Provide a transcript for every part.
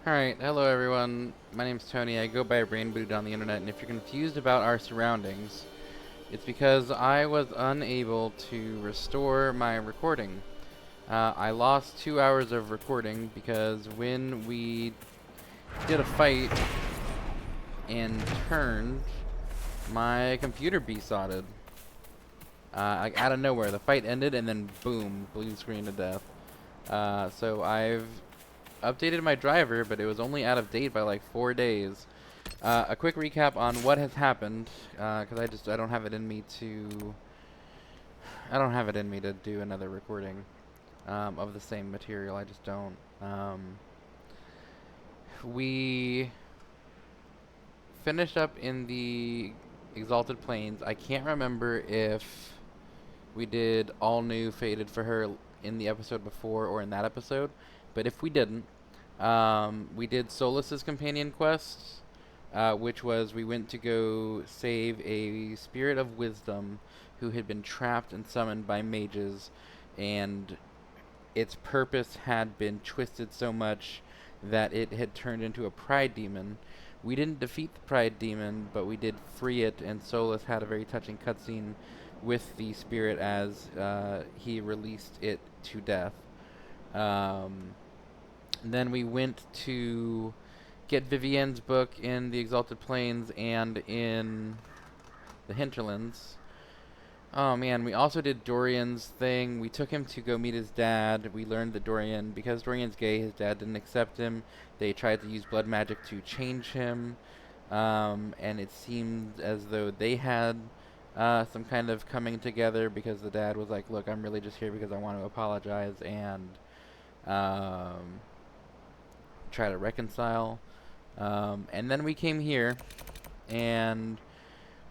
Alright, hello everyone. My name's Tony. I go by Brain Boot on the internet, and if you're confused about our surroundings, it's because I was unable to restore my recording. I lost 2 hours of recording because when we did a fight and turned, my computer besotted. Like out of nowhere, the fight ended and then boom, blue screen to death. So I've updated my driver, but it was only out of date by like 4 days. A quick recap on what has happened, because I don't have it in me to do another recording of the same material. I just don't. We finished up in the Exalted Plains. I can't remember if we did all new Fated for her in the episode before or in that episode, but if we didn't, we did Solus's companion quest, which was we went to go save a spirit of wisdom who had been trapped and summoned by mages, and its purpose had been twisted so much that it had turned into a pride demon. We didn't defeat the pride demon, but we did free it, and Solus had a very touching cutscene with the spirit as he released it to death. Then we went to get Vivienne's book in the Exalted Plains and in the Hinterlands. Oh man, we also did Dorian's thing. We took him to go meet his dad. We learned that because Dorian's gay, his dad didn't accept him. They tried to use blood magic to change him. And it seemed as though they had some kind of coming together, because the dad was like, look, I'm really just here because I want to apologize and try to reconcile. And then we came here, and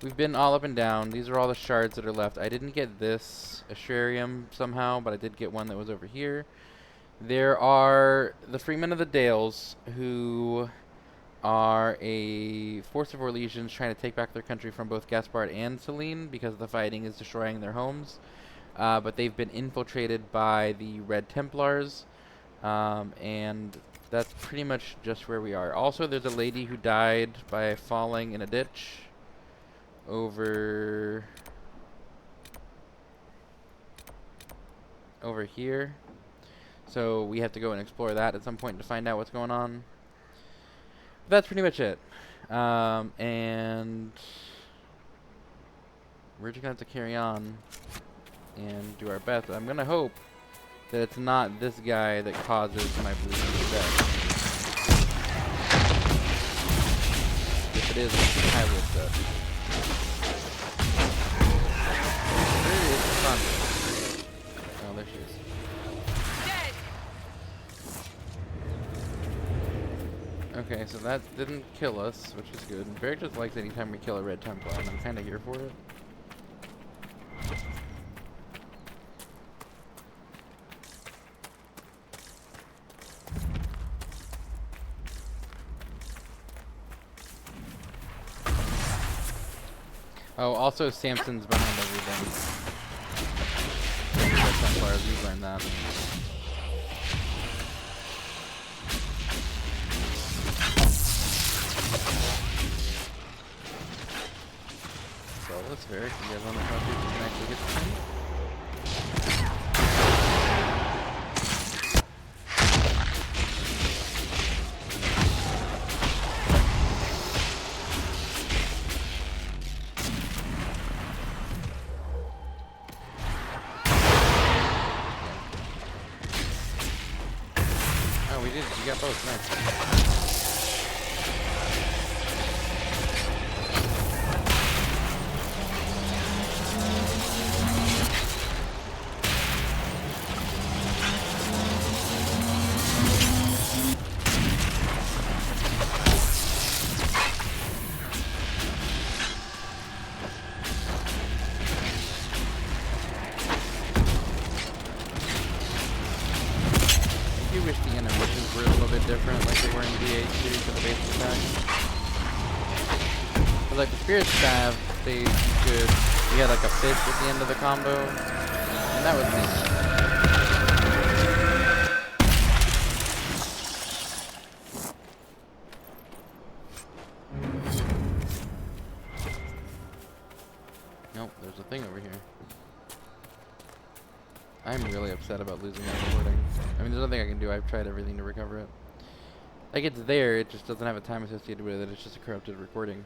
we've been all up and down. These are all the shards that are left. I didn't get this Astrarium somehow, but I did get one that was over here. There are the Freemen of the Dales, who are a force of Orlesians trying to take back their country from both Gaspard and Selene because the fighting is destroying their homes. But they've been infiltrated by the Red Templars, and that's pretty much just where we are. Also, there's a lady who died by falling in a ditch over here. So we have to go and explore that at some point to find out what's going on. That's pretty much it. And we're just going to have to carry on and do our best. I'm going to hope that it's not this guy that causes my blue death. If it is, I will death. Where is Sandra? Oh, there she is. Okay, so that didn't kill us, which is good. Barry just likes anytime we kill a Red Templar, and I'm kind of here for it. Oh, also Samson's behind everything. Red Templars, we've learned that. So let's verify. You guys want to know if you can actually get the thing? Oh, we did. You got both. Nice. I wish the animations were a little bit different, like they were in DH2 for the base attack. But like the Spirit Staff stayed good. We had like a fist at the end of the combo, and that was neat. I'm really upset about losing that recording. I mean, there's nothing I can do. I've tried everything to recover it. Like, it's there, it just doesn't have a time associated with it. It's just a corrupted recording.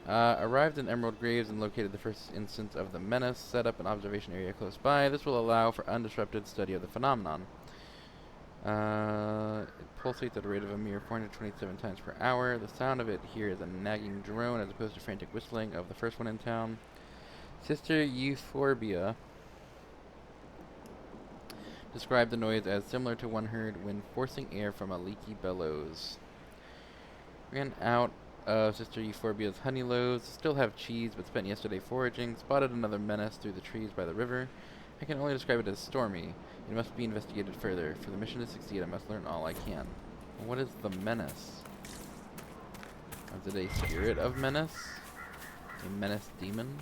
Arrived in Emerald Graves and located the first instance of the menace. Set up an observation area close by. This will allow for undisrupted study of the phenomenon. It pulsates at a rate of a mere 427 times per hour. The sound of it here is a nagging drone as opposed to frantic whistling of the first one in town. Sister Euphorbia described the noise as similar to one heard when forcing air from a leaky bellows. Ran out of Sister Euphorbia's honey loaves. Still have cheese, but spent yesterday foraging. Spotted another menace through the trees by the river. I can only describe it as stormy. It must be investigated further. For the mission to succeed, I must learn all I can. What is the menace? Is it a spirit of menace? A menace demon?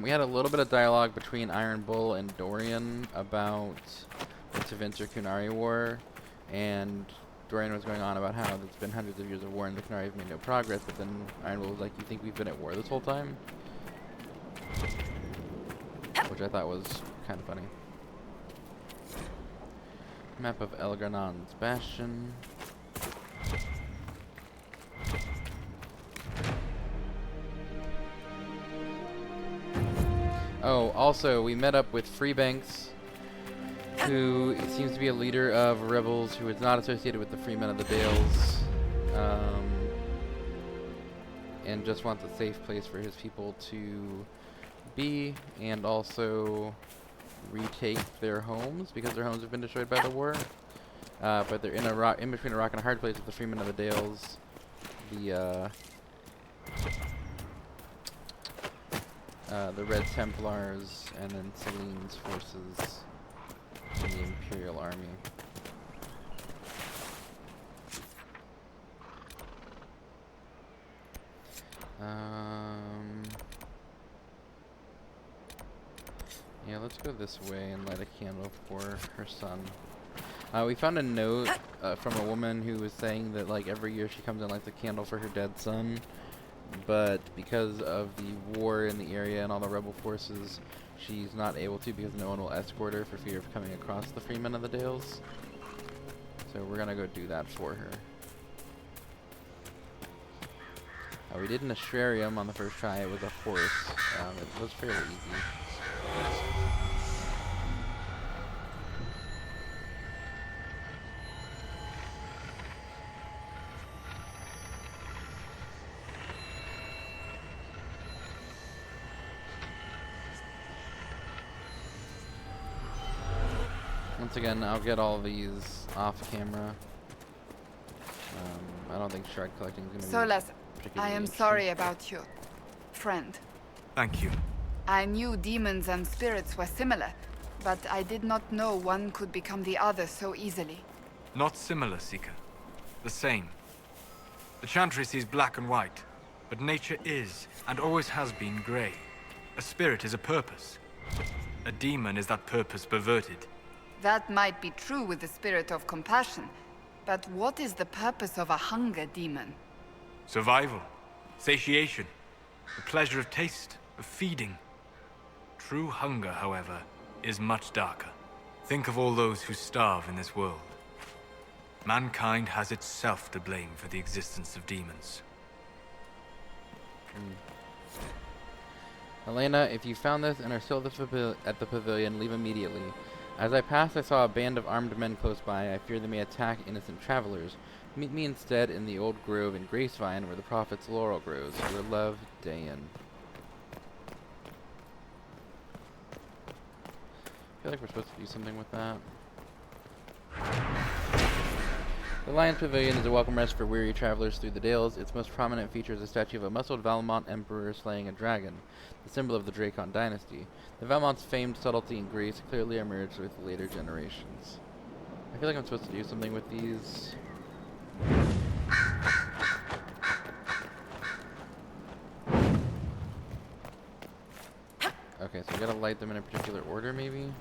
We had a little bit of dialogue between Iron Bull and Dorian about the Tevinter Kunari War, and Dorian was going on about how there's been hundreds of years of war and the Kunari have made no progress, but then Iron Bull was like, you think we've been at war this whole time? Which I thought was kind of funny. Map of Elgranon's Bastion. Oh, also, we met up with Freebanks, who seems to be a leader of rebels who is not associated with the Freemen of the Dales, and just wants a safe place for his people to be, and also retake their homes, because their homes have been destroyed by the war. But they're in between a rock and a hard place with the Freemen of the Dales. The Red Templars, and then Celine's forces in the Imperial Army. Yeah, let's go this way and light a candle for her son. We found a note from a woman who was saying that, like, every year she comes and lights a candle for her dead son, but because of the war in the area and all the rebel forces, she's not able to because no one will escort her for fear of coming across the Freemen of the Dales. So we're gonna go do that for her. We did an Astrarium on the first try. It was a horse. It was fairly easy. Once again, I'll get all these off camera. I don't think shard collecting is going to be particularly I am sorry about you, friend. Thank you. I knew demons and spirits were similar, but I did not know one could become the other so easily. Not similar, Seeker. The same. The Chantry sees black and white, but nature is, and always has been, grey. A spirit is a purpose. A demon is that purpose perverted. That might be true with the spirit of compassion, but what is the purpose of a hunger demon? Survival. Satiation. The pleasure of taste, of feeding. True hunger, however, is much darker. Think of all those who starve in this world. Mankind has itself to blame for the existence of demons. Elena, if you found this and are still at the pavilion, leave immediately. As I passed, I saw a band of armed men close by. I fear they may attack innocent travelers. Meet me instead in the old grove in Gracevine, where the prophet's laurel grows. Your love, Dayan. I feel like we're supposed to do something with that. The Lion's Pavilion is a welcome rest for weary travelers through the Dales. Its most prominent feature is a statue of a muscled Valmont emperor slaying a dragon, the symbol of the Dracon dynasty. The Valmont's famed subtlety and grace clearly emerged with later generations. I feel like I'm supposed to do something with these. Okay, so we gotta light them in a particular order, maybe?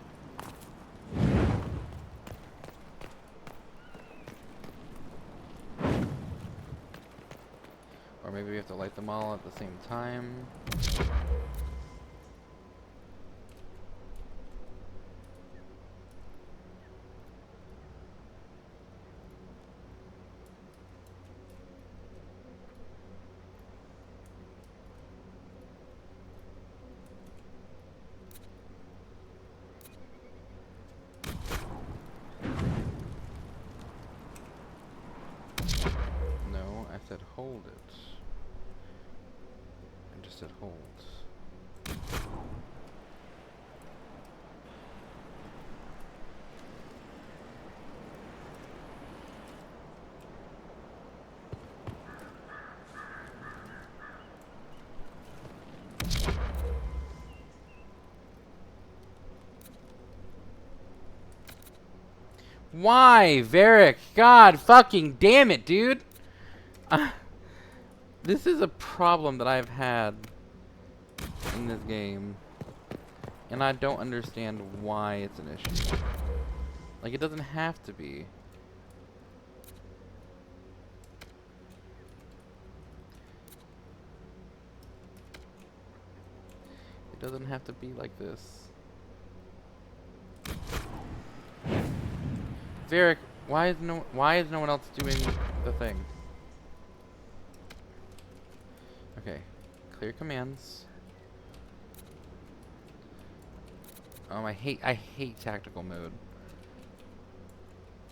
Or maybe we have to light them all at the same time. No, I said hold it. I just said hold. Why, Varric? God fucking damn it, dude! This is a problem that I've had in this game. And I don't understand why it's an issue. Like, it doesn't have to be. It doesn't have to be like this. Varric, why is no one else doing the thing? Okay, clear commands. I hate tactical mode.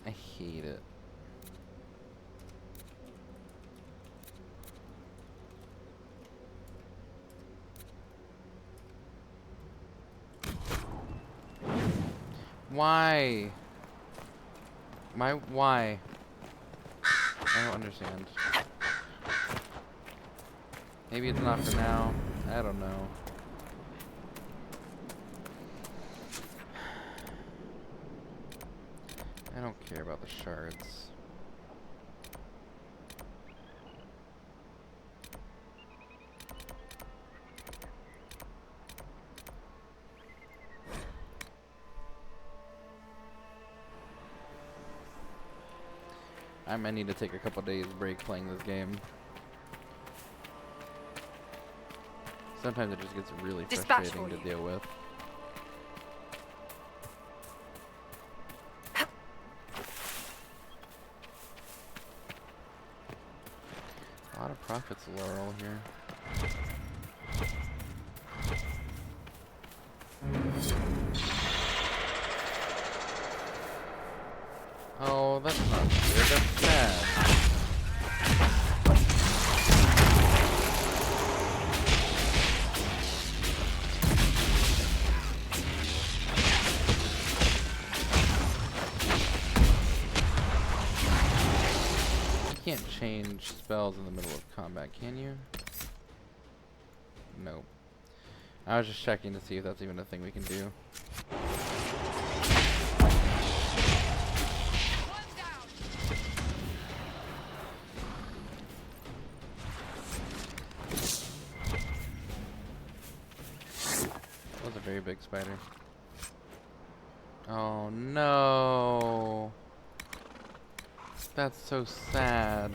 I hate it. Why? Why? I don't understand. Maybe it's not for now. I don't know. I don't care about the shards. I might need to take a couple days break playing this game. Sometimes it just gets really frustrating to deal with. A lot of Prophet's Laurel here. Oh, that's not good. That's sad. You can't change spells in the middle of combat, can you? Nope. I was just checking to see if that's even a thing we can do. That was a very big spider. Oh no. That's so sad.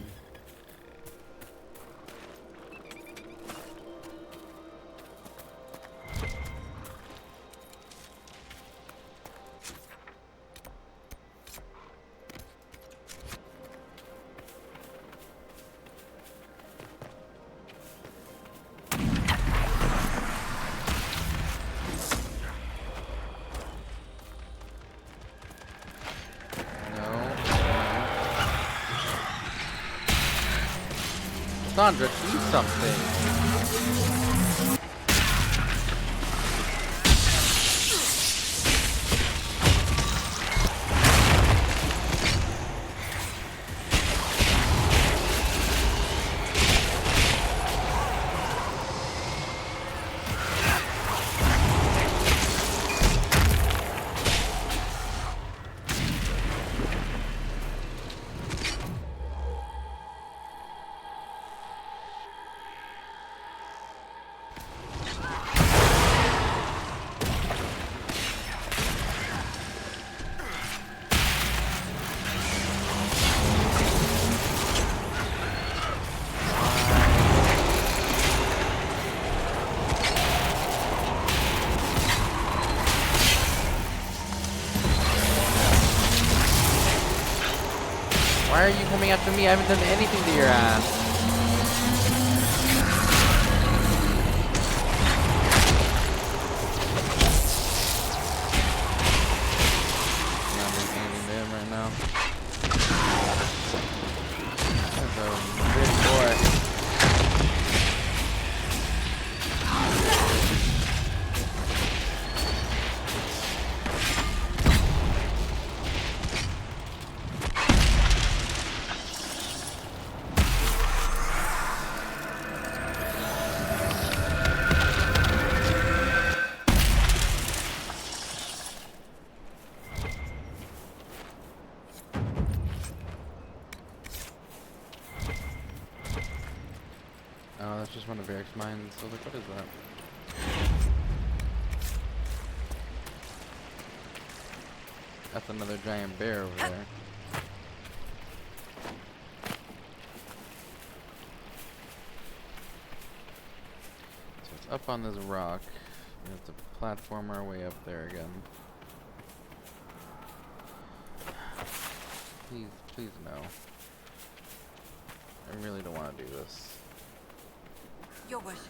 Sandra, do something. Why are you coming after me? I haven't done anything to your ass. Not doing anything to him right now. That's a big boy. Oh, that's just one of Eric's mines. So like, what is that? That's another giant bear over there. So it's up on this rock. We have to platform our way up there again. Please, please no. I really don't want to do this. Your worship.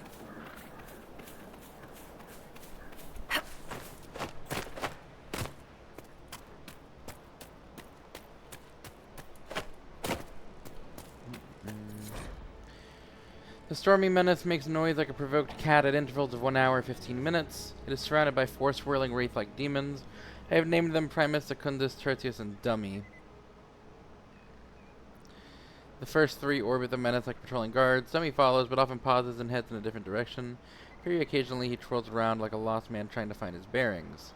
The stormy menace makes noise like a provoked cat at intervals of 1 hour 15 minutes. It is surrounded by 4 swirling wraith-like demons. I have named them Primus, Secundus, Tertius, and Dummy. The first 3 orbit the menace like patrolling guards. Dummy follows, but often pauses and heads in a different direction. Very occasionally he twirls around like a lost man trying to find his bearings.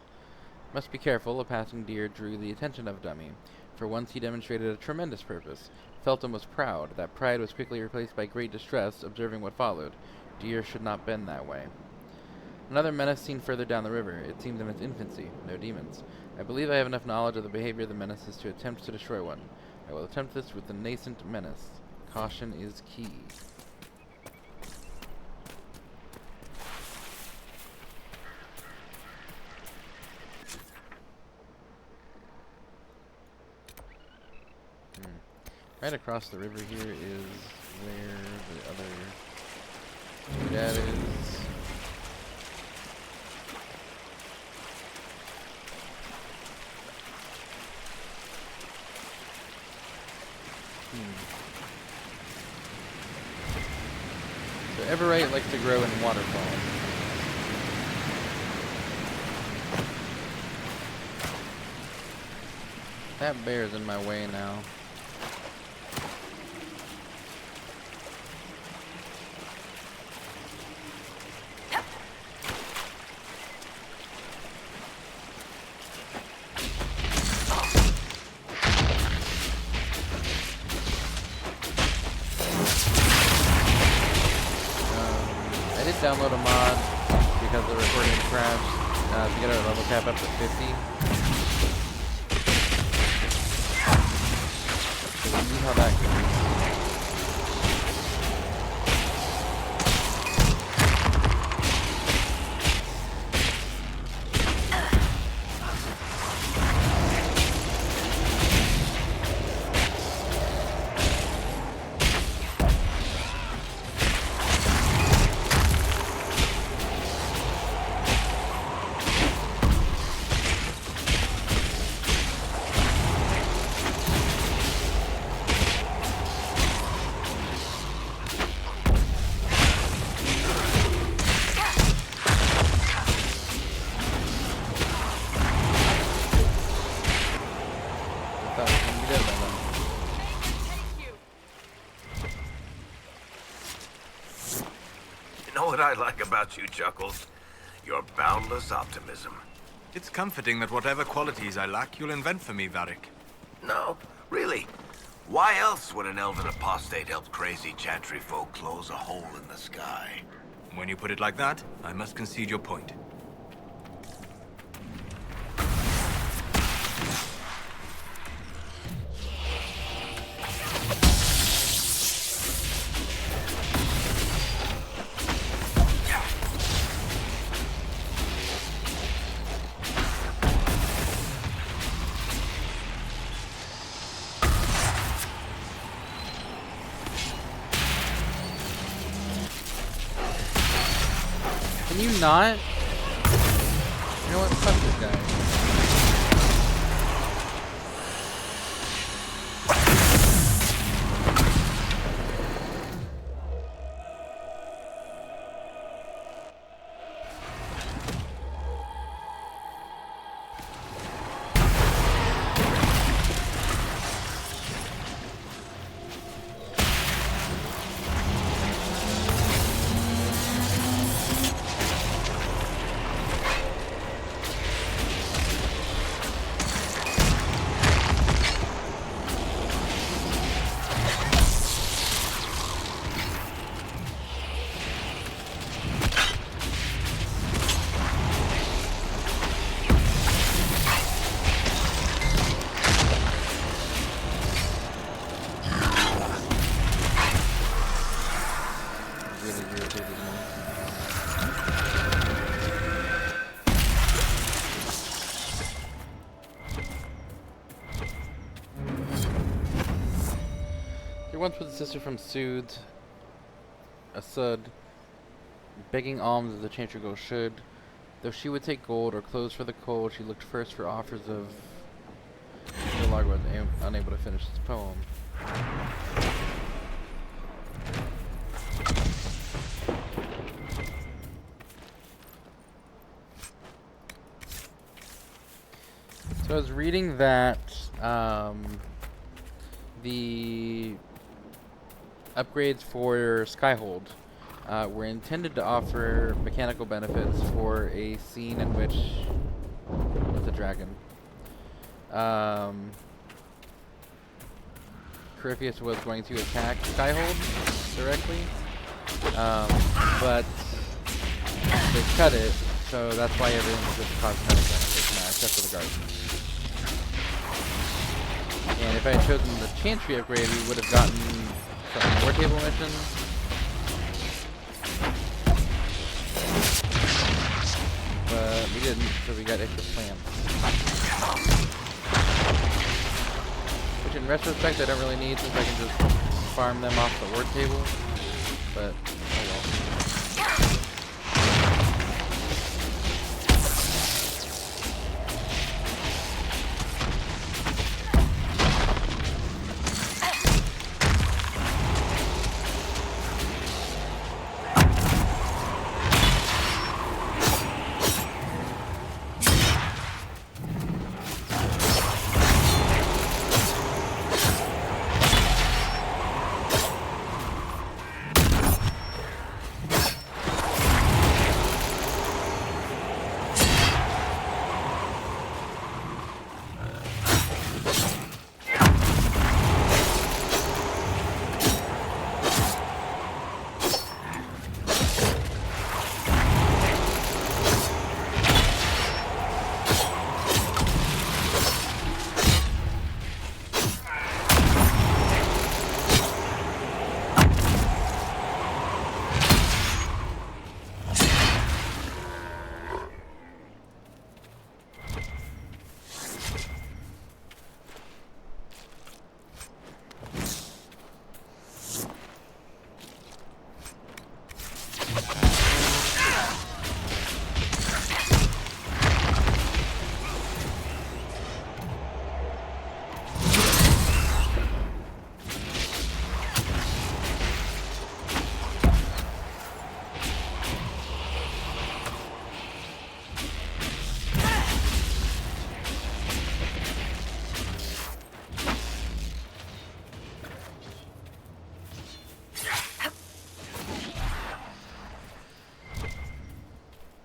Must be careful, a passing deer drew the attention of Dummy. For once he demonstrated a tremendous purpose. Felton was proud. That pride was quickly replaced by great distress, observing what followed. Deer should not bend that way. Another menace seen further down the river. It seems in its infancy. No demons. I believe I have enough knowledge of the behavior of the menaces to attempt to destroy one. I will attempt this with the nascent menace. Caution is key. Right across the river here is where the other dad is. So Everite likes to grow in waterfalls. That bear's in my way now. Download a mod because the recording crashed to get our level cap up to 50. So we'll see how that goes. What I like about you, Chuckles, your boundless optimism. It's comforting that whatever qualities I lack, you'll invent for me, Varric. No, really. Why else would an elven apostate help crazy chantry folk close a hole in the sky? When you put it like that, I must concede your point. not? You know what? Fuck this guy. There once was a sister from Asud, begging alms as a chantry girl should. Though she would take gold or clothes for the cold, she looked first for offers of... The log was unable to finish his poem. So I was reading that the upgrades for Skyhold were intended to offer mechanical benefits for a scene in which it's a dragon. Corypheus was going to attack Skyhold directly, but they cut it, so that's why everything was just cosmetic benefits now, except for the garden. And if I had chosen the Chantry upgrade, we would have gotten some war table missions. But we didn't, so we got extra plants. Which in retrospect I don't really need since I can just farm them off the war table. But, oh well.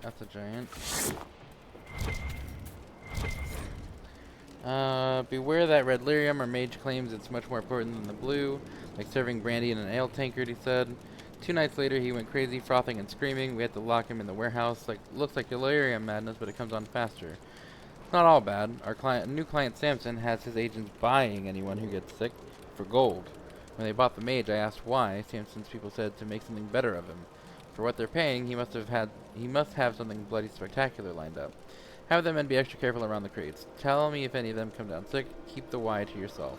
That's a giant. Beware that red lyrium, our mage claims it's much more important than the blue. Like serving brandy in an ale tankard, he said. 2 nights later, he went crazy, frothing and screaming. We had to lock him in the warehouse. Looks like delirium madness, but it comes on faster. It's not all bad. Our new client Samson has his agents buying anyone who gets sick for gold. When they bought the mage, I asked why. Samson's people said to make something better of him. For what they're paying, he must have something bloody spectacular lined up. Have the men be extra careful around the crates. Tell me if any of them come down sick. Keep the Y to yourself.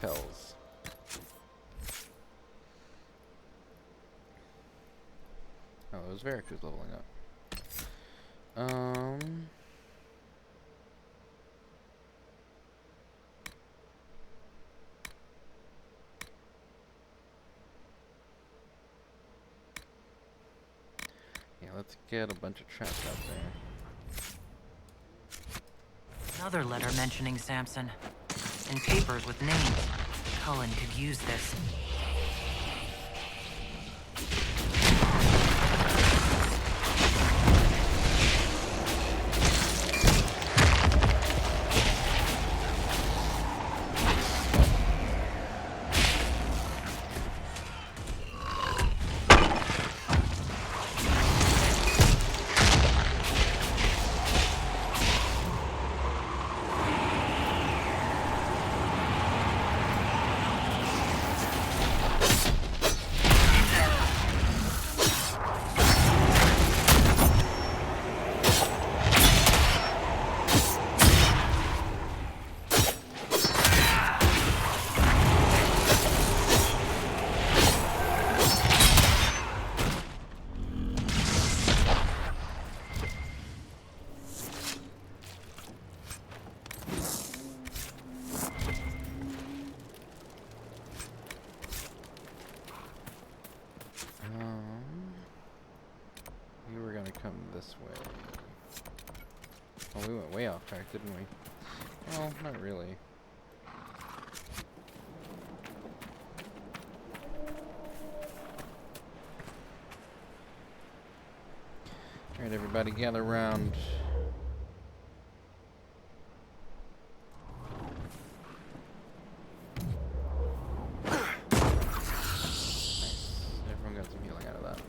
Kells. Oh, it was Varric who's leveling up. Um. Yeah, let's get a bunch of traps out there. Another letter mentioning Samson. And papers with names. Cullen could use this. We were gonna come this way. Oh, we went way off track, didn't we? Well, not really. Alright, everybody gather around. Everyone got some healing out of that.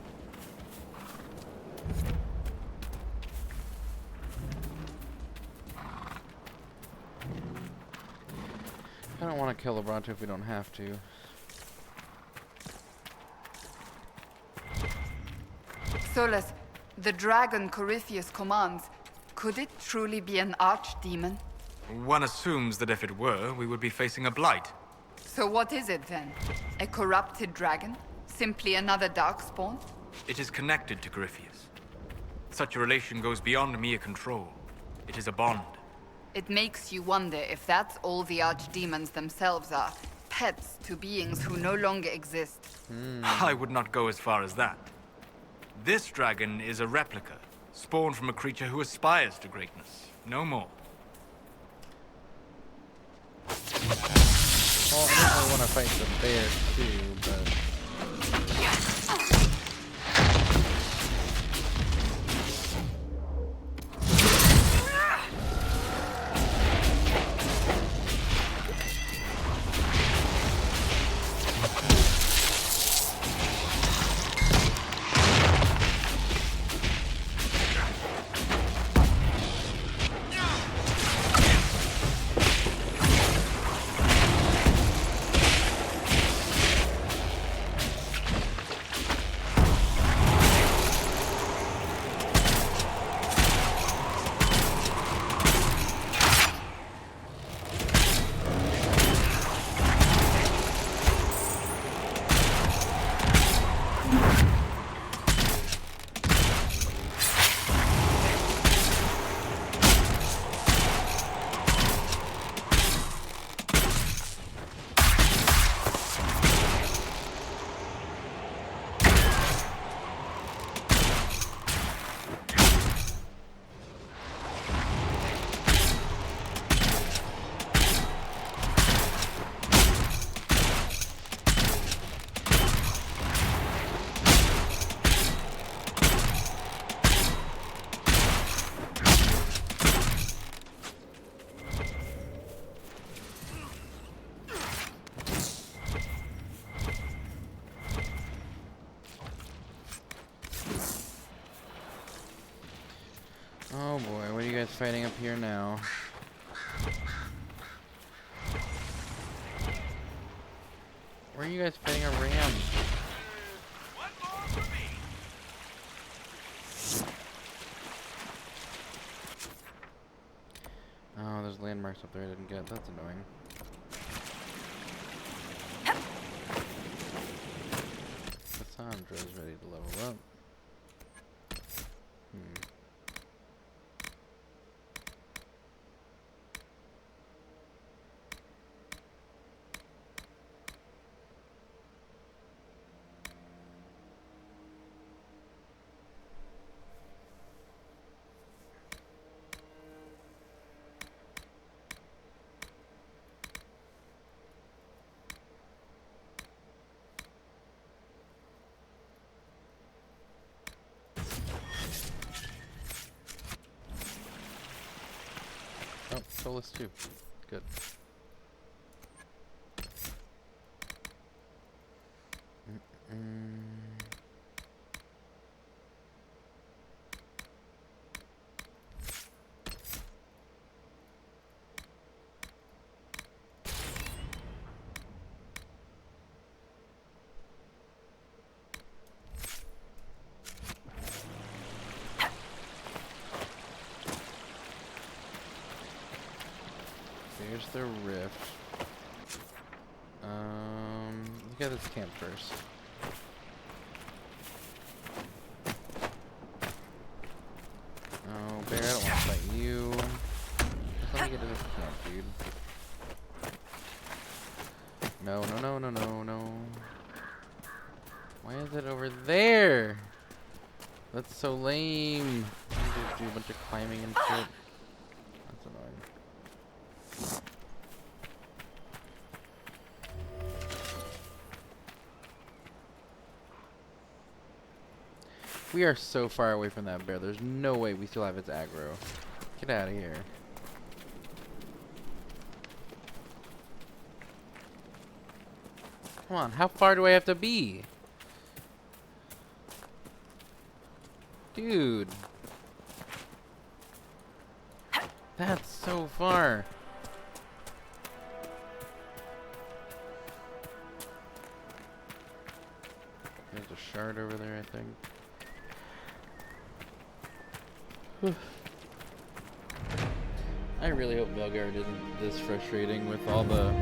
I don't want to kill Lebronto if we don't have to. Solus, the dragon Corypheus commands, could it truly be an archdemon? One assumes that if it were, we would be facing a blight. So what is it then? A corrupted dragon? Simply another darkspawn? It is connected to Corypheus. Such a relation goes beyond mere control. It is a bond. It makes you wonder if that's all the archdemons themselves are. Pets to beings who no longer exist. I would not go as far as that. This dragon is a replica, spawned from a creature who aspires to greatness. No more. Well, I definitely want to fight the bear too, but... Oh boy, what are you guys fighting up here now? Where are you guys fighting a ram? Oh, there's landmarks up there I didn't get. That's annoying. Cassandra's ready to level up. Oh, soulless too. Good. There's the rift. Look at this camp first. Oh, Bear, I don't want to fight you. Just let me get to this camp, dude. No, no, no, no, no, no. Why is it over there? That's so lame. I need to do a bunch of climbing and shit. That's annoying. We are so far away from that bear. There's no way we still have its aggro. Get out of here. Come on, how far do I have to be? Dude. That's so far. There's a shard over there, I think. I really hope Velgard isn't this frustrating with all the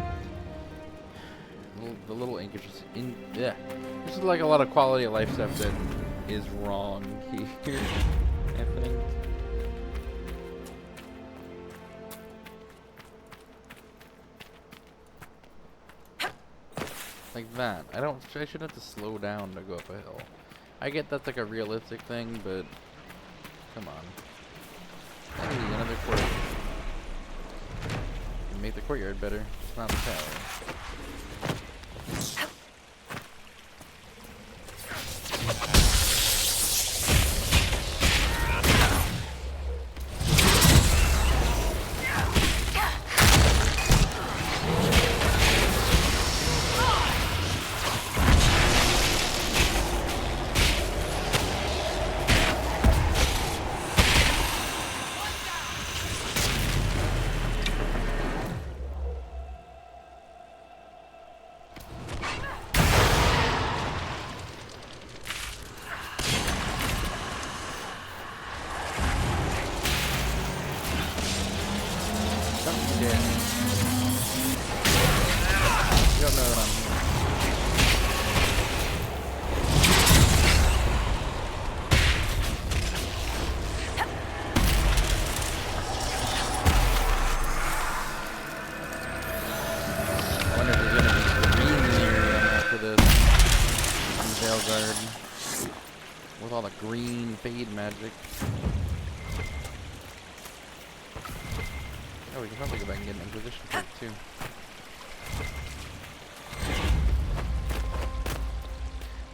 little Inquisition. Yeah, this is like a lot of quality of life stuff that is wrong here. I think. Like that. I shouldn't have to slow down to go up a hill. I get that's like a realistic thing, but come on. Hey, another courtyard. Make the courtyard better. It's not the tower. With all the green fade magic. Oh, we can probably go back and get an Inquisition card too.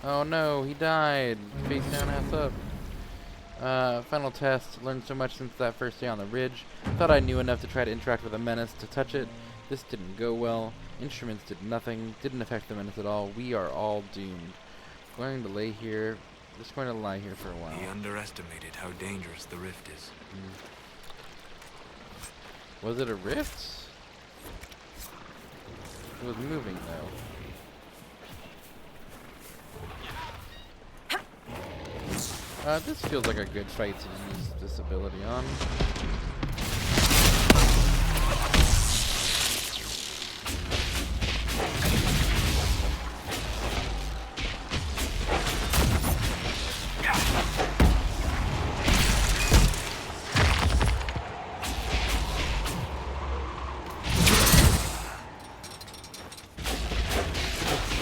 Oh no, he died. Face down, ass up. Final test. Learned so much since that first day on the ridge. Thought I knew enough to try to interact with a menace to touch it. This didn't go well. Instruments did nothing. Didn't affect the menace at all. We are all doomed. Going to lay here. Just going to lie here for a while. He underestimated how dangerous the rift is. Was it a rift? It was moving though. This feels like a good fight to use this ability on.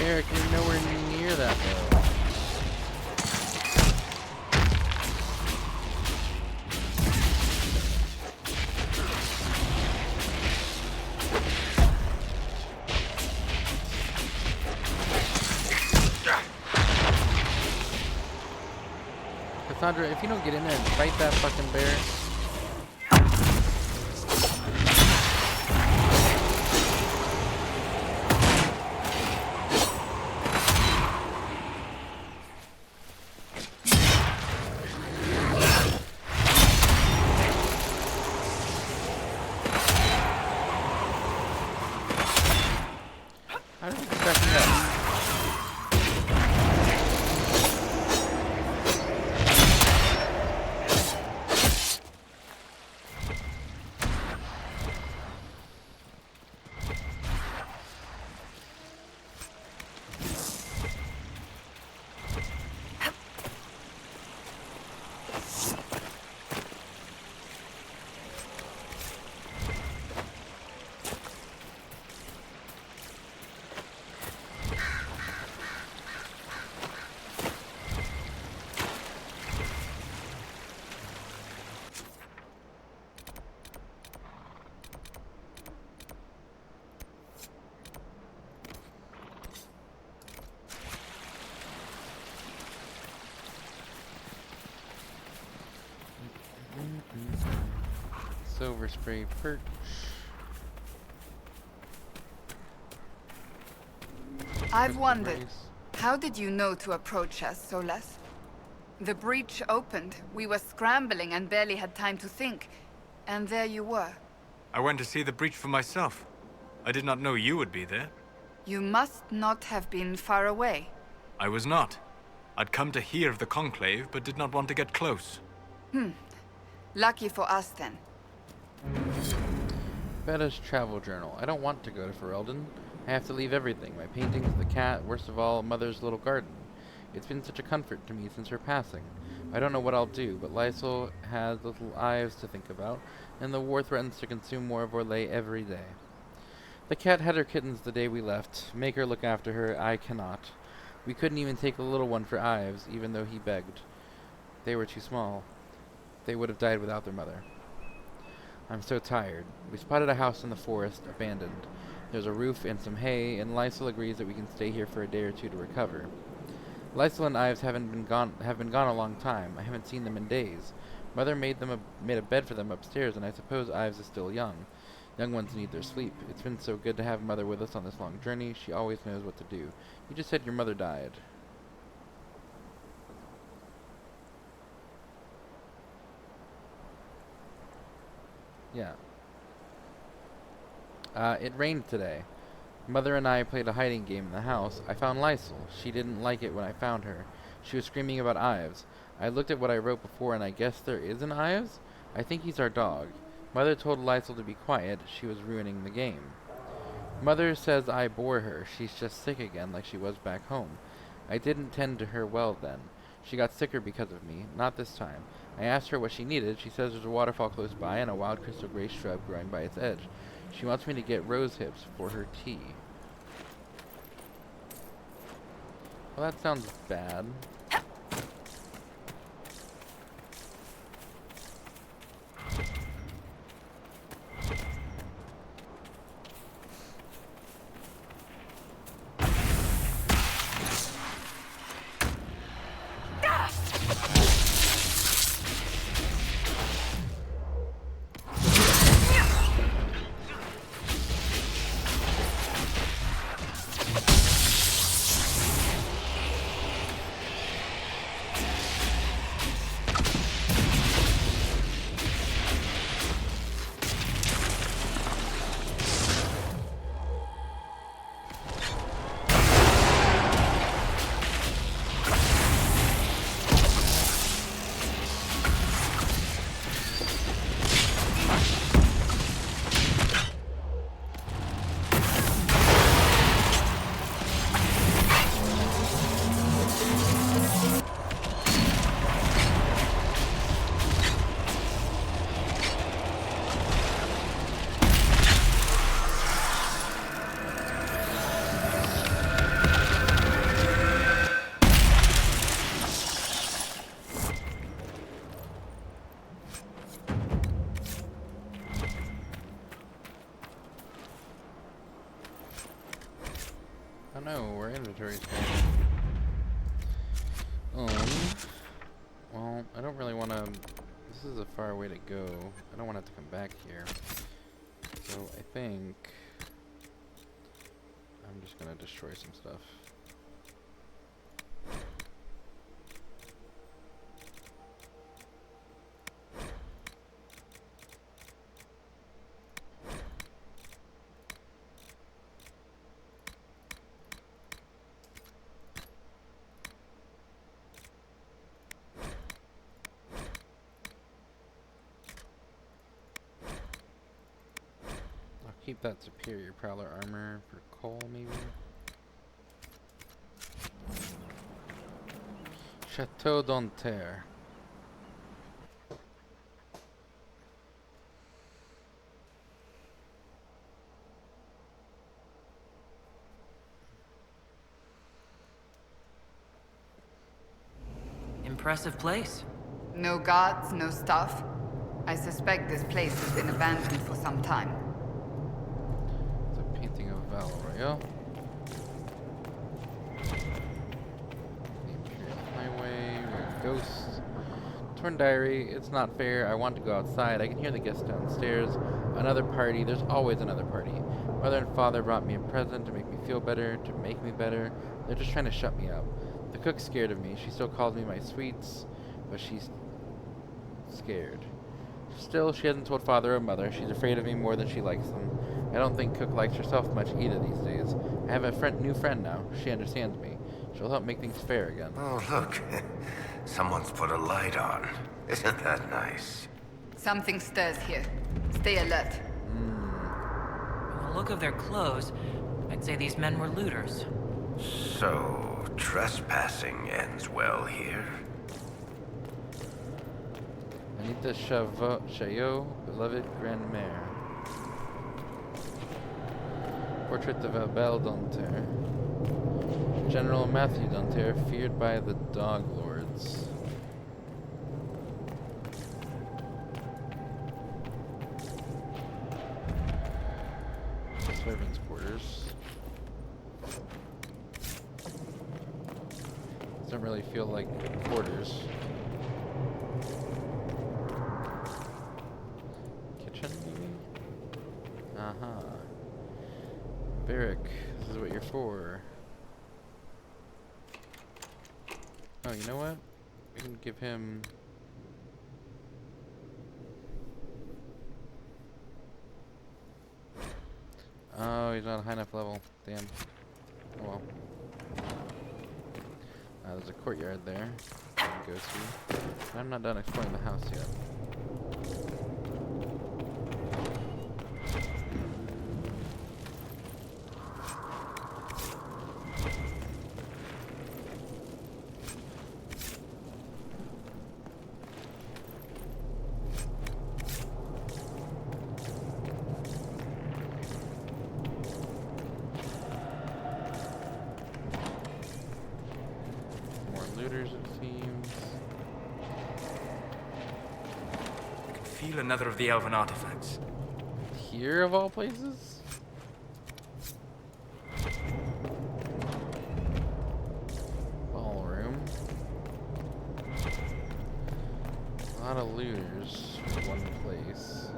Eric, you're nowhere near that though. Cassandra, if you don't get in there and fight that fucking bear. Silver spray perch. I've Crystal wondered, brace. how did you know to approach us, Solas? The breach opened, we were scrambling and barely had time to think. And there you were. I went to see the breach for myself. I did not know you would be there. You must not have been far away. I was not. I'd come to hear of the Conclave, but did not want to get close. Lucky for us then. Betta's travel journal. I don't want to go to Ferelden. I have to leave everything. My paintings, the cat, worst of all, Mother's little garden. It's been such a comfort to me since her passing. I don't know what I'll do, but Lysol has little Ives to think about, and the war threatens to consume more of Orlais every day. The cat had her kittens the day we left. Make her look after her, I cannot. We couldn't even take the little one for Ives, even though he begged. They were too small. They would have died without their mother. I'm so tired. We spotted a house in the forest, abandoned. There's a roof and some hay, and Lysol agrees that we can stay here for a day or two to recover. Lysol and Ives have been gone a long time. I haven't seen them in days. Mother made a bed for them upstairs, and I suppose Ives is still young. Young ones need their sleep. It's been so good to have Mother with us on this long journey. She always knows what to do. You just said your mother died. Yeah. It rained today. Mother and I played a hiding game in the house. I found Lysol. She didn't like it when I found her. She was screaming about Ives. I looked at what I wrote before, and I guess there is an Ives? I think he's our dog. Mother told Lysol to be quiet. She was ruining the game. Mother says I bore her. She's just sick again like she was back home. I didn't tend to her well then. She got sicker because of me. Not this time. I asked her what she needed. She says there's a waterfall close by and a wild crystal gray shrub growing by its edge. She wants me to get rose hips for her tea. Well, that sounds bad. Oh no, our inventory's full. Well, I don't really want to... This is a far way to go. I don't want to have to come back here. So I think... I'm just going to destroy some stuff. Keep that superior prowler armor for Cole, maybe. Chateau d'Anterre. Impressive place. No guards, no staff. I suspect this place has been abandoned for some time. Painting of Valoriel. The Imperial Highway, Road Ghosts, Torn diary. It's not fair. I want to go outside. I can hear the guests downstairs. Another party. There's always another party. Mother and father brought me a present to make me feel better, to make me better. They're just trying to shut me up. The cook's scared of me. She still calls me my sweets, but she's scared. Still, she hasn't told father or mother. She's afraid of me more than she likes them. I don't think Cook likes herself much either these days. I have a new friend now. She understands me. She'll help make things fair again. Oh, look. Someone's put a light on. Isn't that nice? Something stirs here. Stay alert. From the look of their clothes, I'd say these men were looters. So, trespassing ends well here? Anita Chaillot, beloved grandmère. Portrait of Abel Danter. General Matthew Danter, feared by the Dog Lords. Servants' quarters. Doesn't really feel like quarters. Kitchen, maybe? Uh-huh. Barrack, this is what you're for. Oh, you know what? We can give him... Oh, he's not a high enough level. Damn. Oh well. There's a courtyard there I can go to. I'm not done exploring the house yet. Looters, it seems. I can feel another of the elven artifacts. Here, of all places? Ballroom. A lot of looters for one place.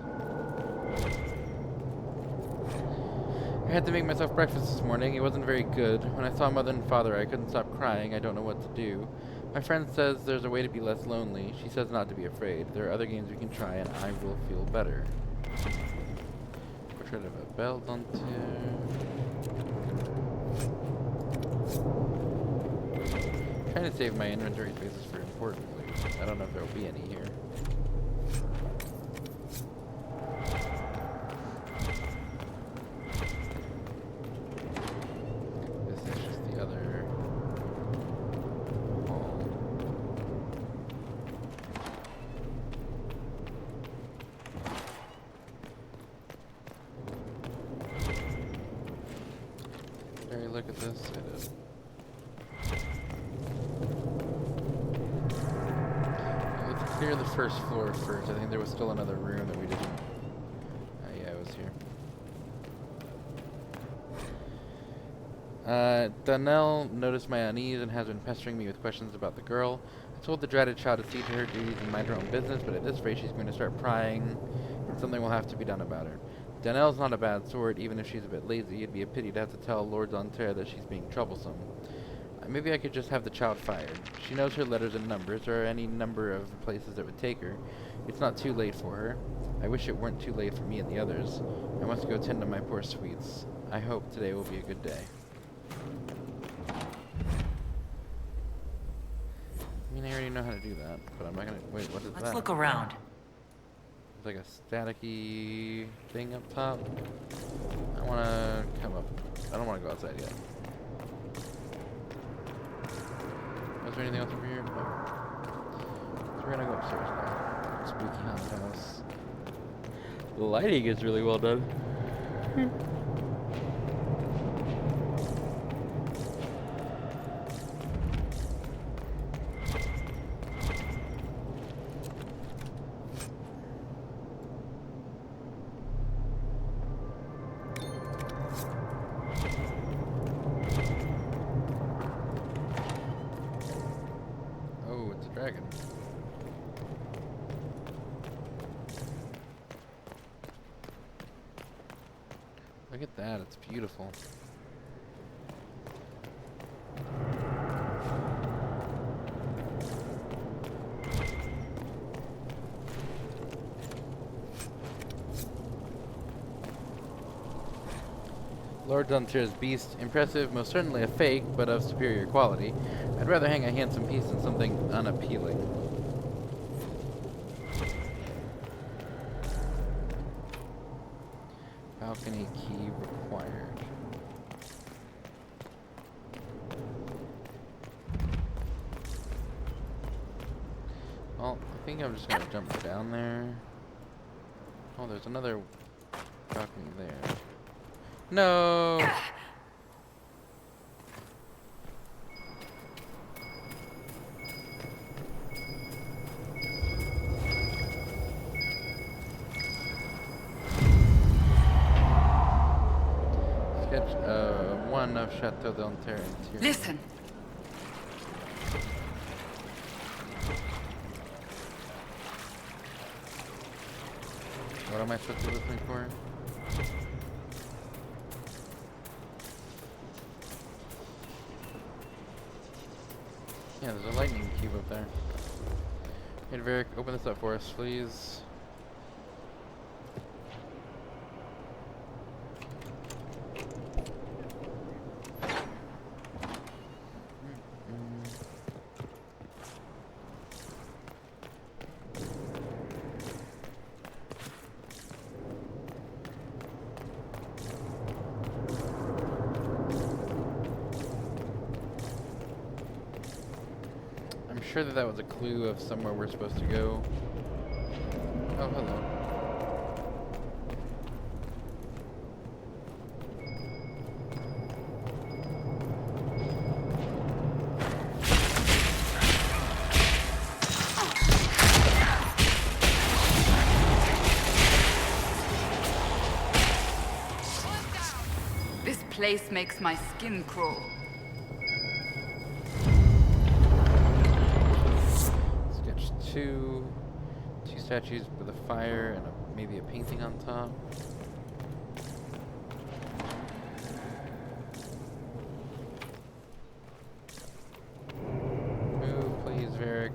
I had to make myself breakfast this morning. It wasn't very good. When I saw Mother and Father, I couldn't stop crying. I don't know what to do. My friend says there's a way to be less lonely. She says not to be afraid. There are other games we can try, and I will feel better. Portrait of a Belle Dantier. Trying to save my inventory spaces for important loot. I don't know if there will be any here. Look at this. Let's clear the first floor first. I think there was still another room that we didn't. Yeah, it was here. Donnell noticed my unease and has been pestering me with questions about the girl. I told the dreaded child to see to her duties and mind her own business, but at this rate she's going to start prying, and something will have to be done about her. Donnell's not a bad sort, even if she's a bit lazy. It'd be a pity to have to tell Lord Danter that she's being troublesome. Maybe I could just have the child fired. She knows her letters and numbers. There are any number of places that would take her. It's not too late for her. I wish it weren't too late for me and the others. I must go tend to my poor sweets. I hope today will be a good day. I mean, I already know how to do that, but I'm not gonna... Wait, what is that? Let's look around. Like a staticky thing up top. I want to come up. I don't want to go outside yet. Was there anything else over here? No. So we're gonna go upstairs now. Spooky haunted house. The lighting is really well done. Look at that, it's beautiful. Lord Dunter's beast, impressive, most certainly a fake, but of superior quality. I'd rather hang a handsome piece than something unappealing. Balcony key required. Well, I think I'm just gonna jump down there. Oh, there's another balcony there. No! Sketch 1 of Chateau d'Anter interior. Listen. What am I supposed to be listening for? Yeah, there's a lightning cube up there. Hey, Varric, open this up for us, please. I'm sure that was a clue of somewhere we're supposed to go. Oh, hello. This place makes my skin crawl. Sketch 2. 2 statues with a fire and maybe a painting on top. Move, please, Varric.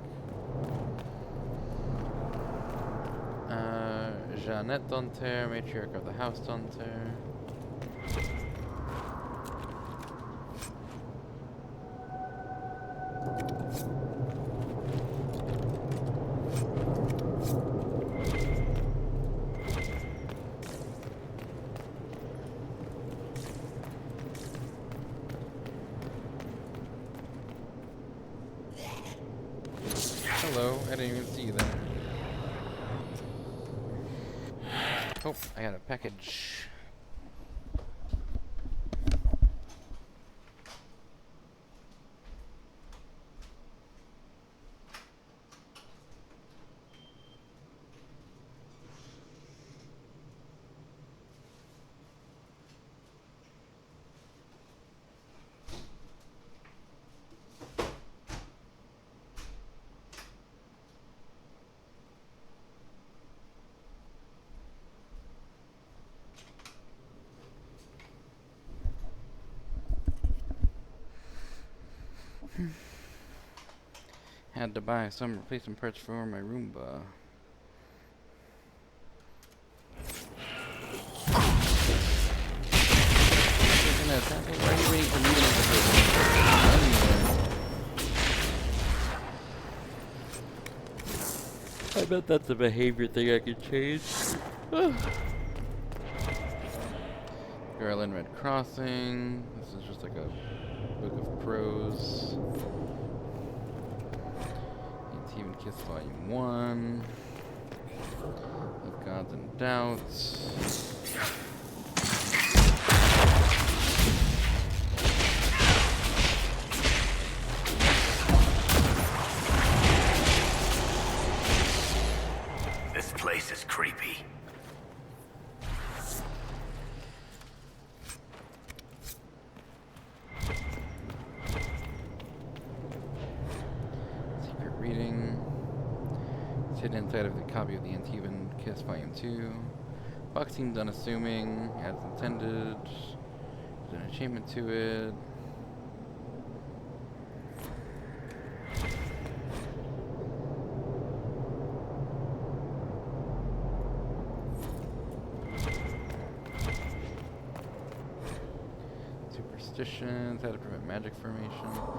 Jeannette Danter, matriarch of the House Danter. Hello, I didn't even see you there. Oh, I got a package. Had to buy some replacement parts for my Roomba. Why are you waiting for me to make a I bet that's a behavior thing I could change. Girl in Red Crossing. This is just like a book of prose. Even Kiss Volume 1. Of Gods and Doubts. This place is creepy. Secret reading. It's hidden inside of the copy of the Antivan Kiss Volume 2. Box seems unassuming, as intended. There's an achievement to it. Superstitions, how to prevent magic formation.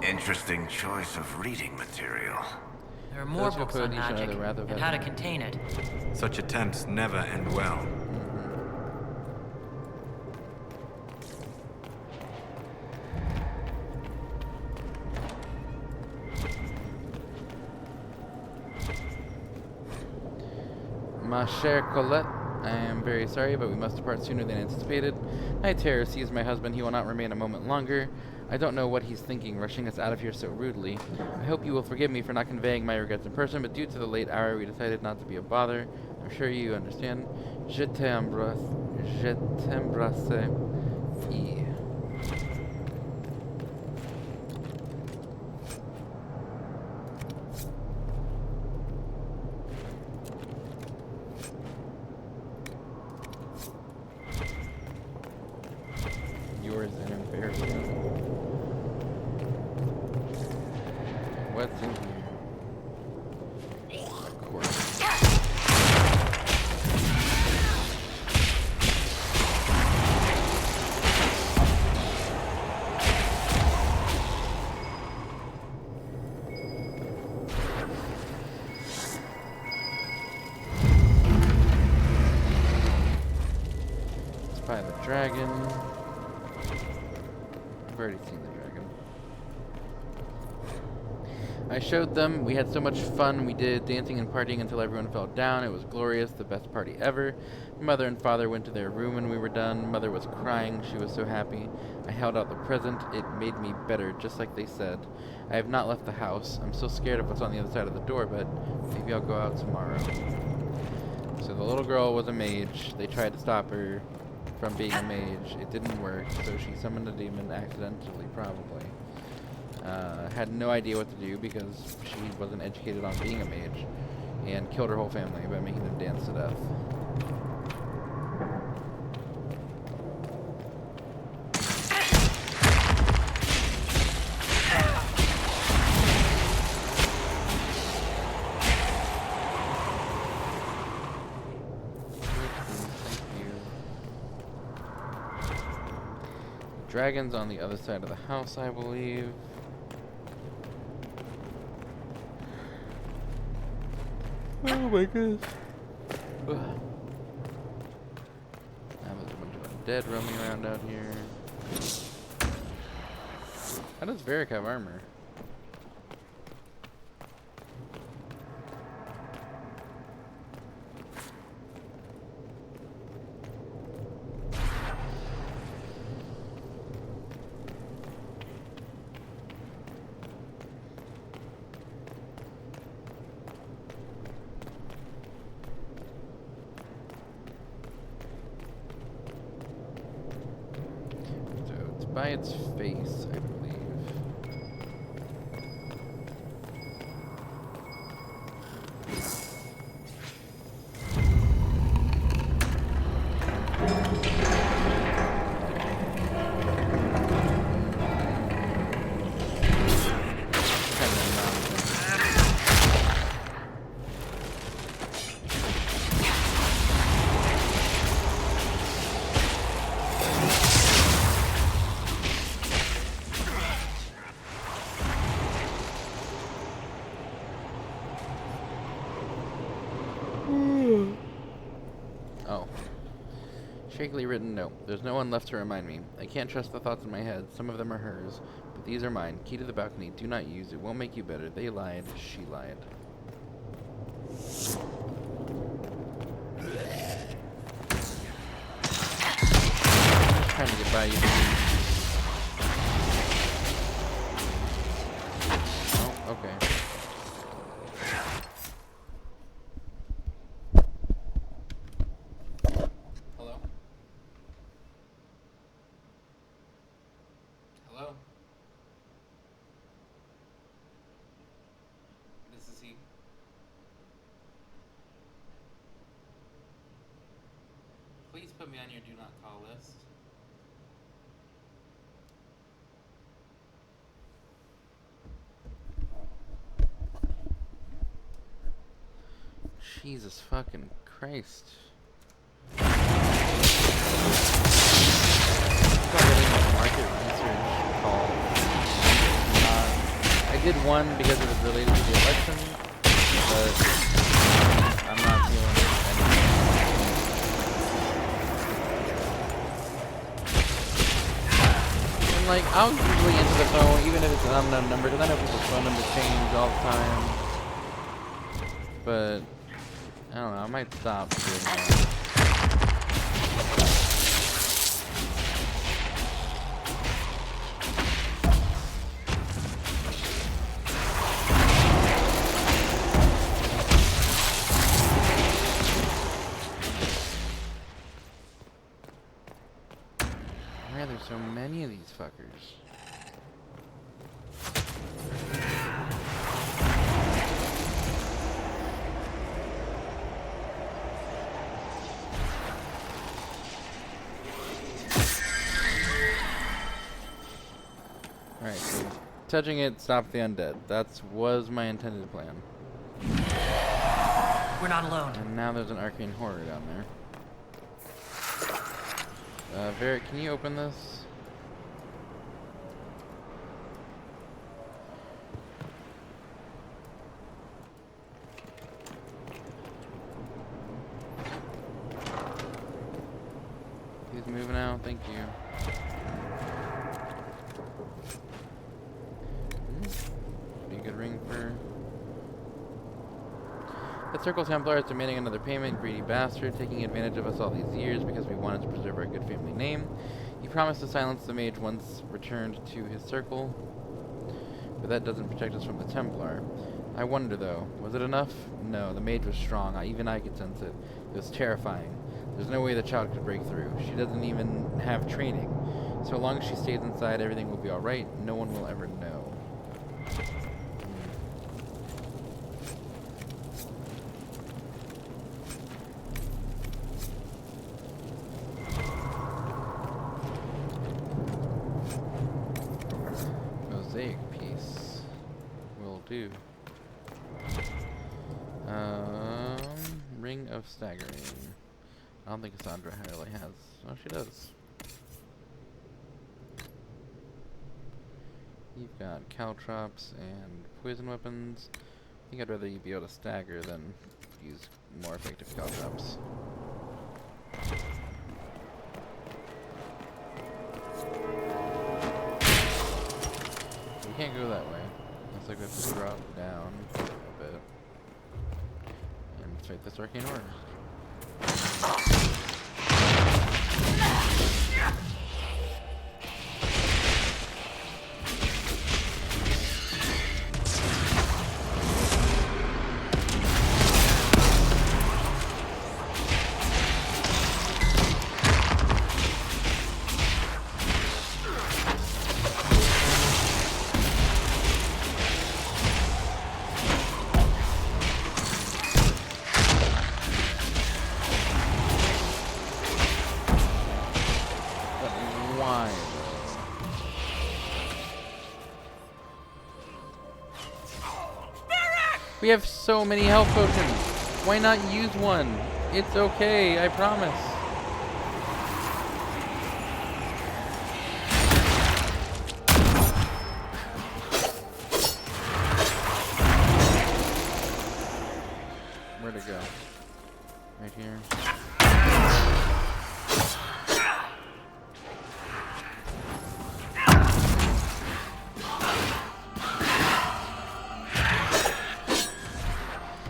Interesting choice of reading material. There are more Those who books oppose on each other magic rather and than- how to contain it. Such attempts never end well. Ma chère Colette, I am very sorry, but we must depart sooner than anticipated. My terror seized my husband. He will not remain a moment longer. I don't know what he's thinking, rushing us out of here so rudely. I hope you will forgive me for not conveying my regrets in person, but due to the late hour, we decided not to be a bother. I'm sure you understand. Je t'embrasse. Je t'embrasse. E. Yours an embarrassment. What's in here? Of course. Spy the dragon. I've already seen the dragon. I showed them. We had so much fun. We did dancing and partying until everyone fell down. It was glorious, the best party ever. Mother and father went to their room when we were done. Mother was crying. She was so happy. I held out the present. It made me better, just like they said. I have not left the house. I'm still scared of what's on the other side of the door, but maybe I'll go out tomorrow. So the little girl was a mage. They tried to stop her from being a mage. It didn't work, so she summoned a demon accidentally, probably. Had no idea what to do because she wasn't educated on being a mage, and killed her whole family by making them dance to death. Thank you. Dragons on the other side of the house, I believe. Oh my goodness. Ugh. Now there's a bunch of undead roaming around out here. How does Varric have armor? So it's by its face, I believe. Kind of nonsense. Oh. Shakily written note. There's no one left to remind me. I can't trust the thoughts in my head. Some of them are hers, but these are mine. Key to the balcony. Do not use it. Won't make you better. They lied. She lied. Just trying to get by you. Oh, okay. Hello? Hello? This is he. put me on your do not call list. Jesus fucking Christ. Market research call. I did one because it was related to the election, but I'm not feeling it anymore. And like, I'll usually answer the phone, even if it's an unknown number, because I know people's phone numbers change all the time. But I don't know, I might stop doing that. Why are there so many of these fuckers? Alright, so touching it stops the undead. That was my intended plan. We're not alone. And now there's an arcane horror down there. Varric, can you open this? He's moving out, thank you. Be a good ring for... The Circle Templar is demanding another payment, greedy bastard, taking advantage of us all these years because we wanted to preserve our good family name. He promised to silence the mage once returned to his circle, but that doesn't protect us from the Templar. I wonder though, was it enough? No, the mage was strong, even I could sense it. It was terrifying. There's no way the child could break through. She doesn't even have training. So long as she stays inside, everything will be alright. No one will ever know. Piece will do. Ring of Staggering. I don't think Cassandra really has. Oh, she does. You've got caltrops and poison weapons. I think I'd rather you be able to stagger than use more effective caltrops. We can't go that way. Looks like we have to drop down a bit. And fight this arcane order. We have so many health potions. Why not use one? It's okay, I promise. Where'd it go? Right here.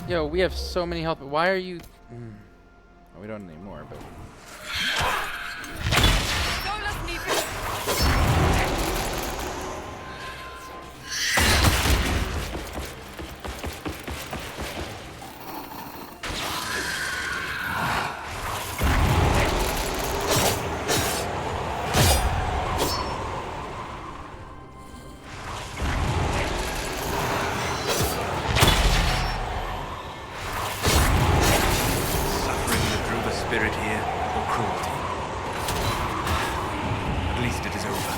Yo, we have so many health. Why are you? Oh, we don't need more, but. Spirit here. or cruelty. At least it is over.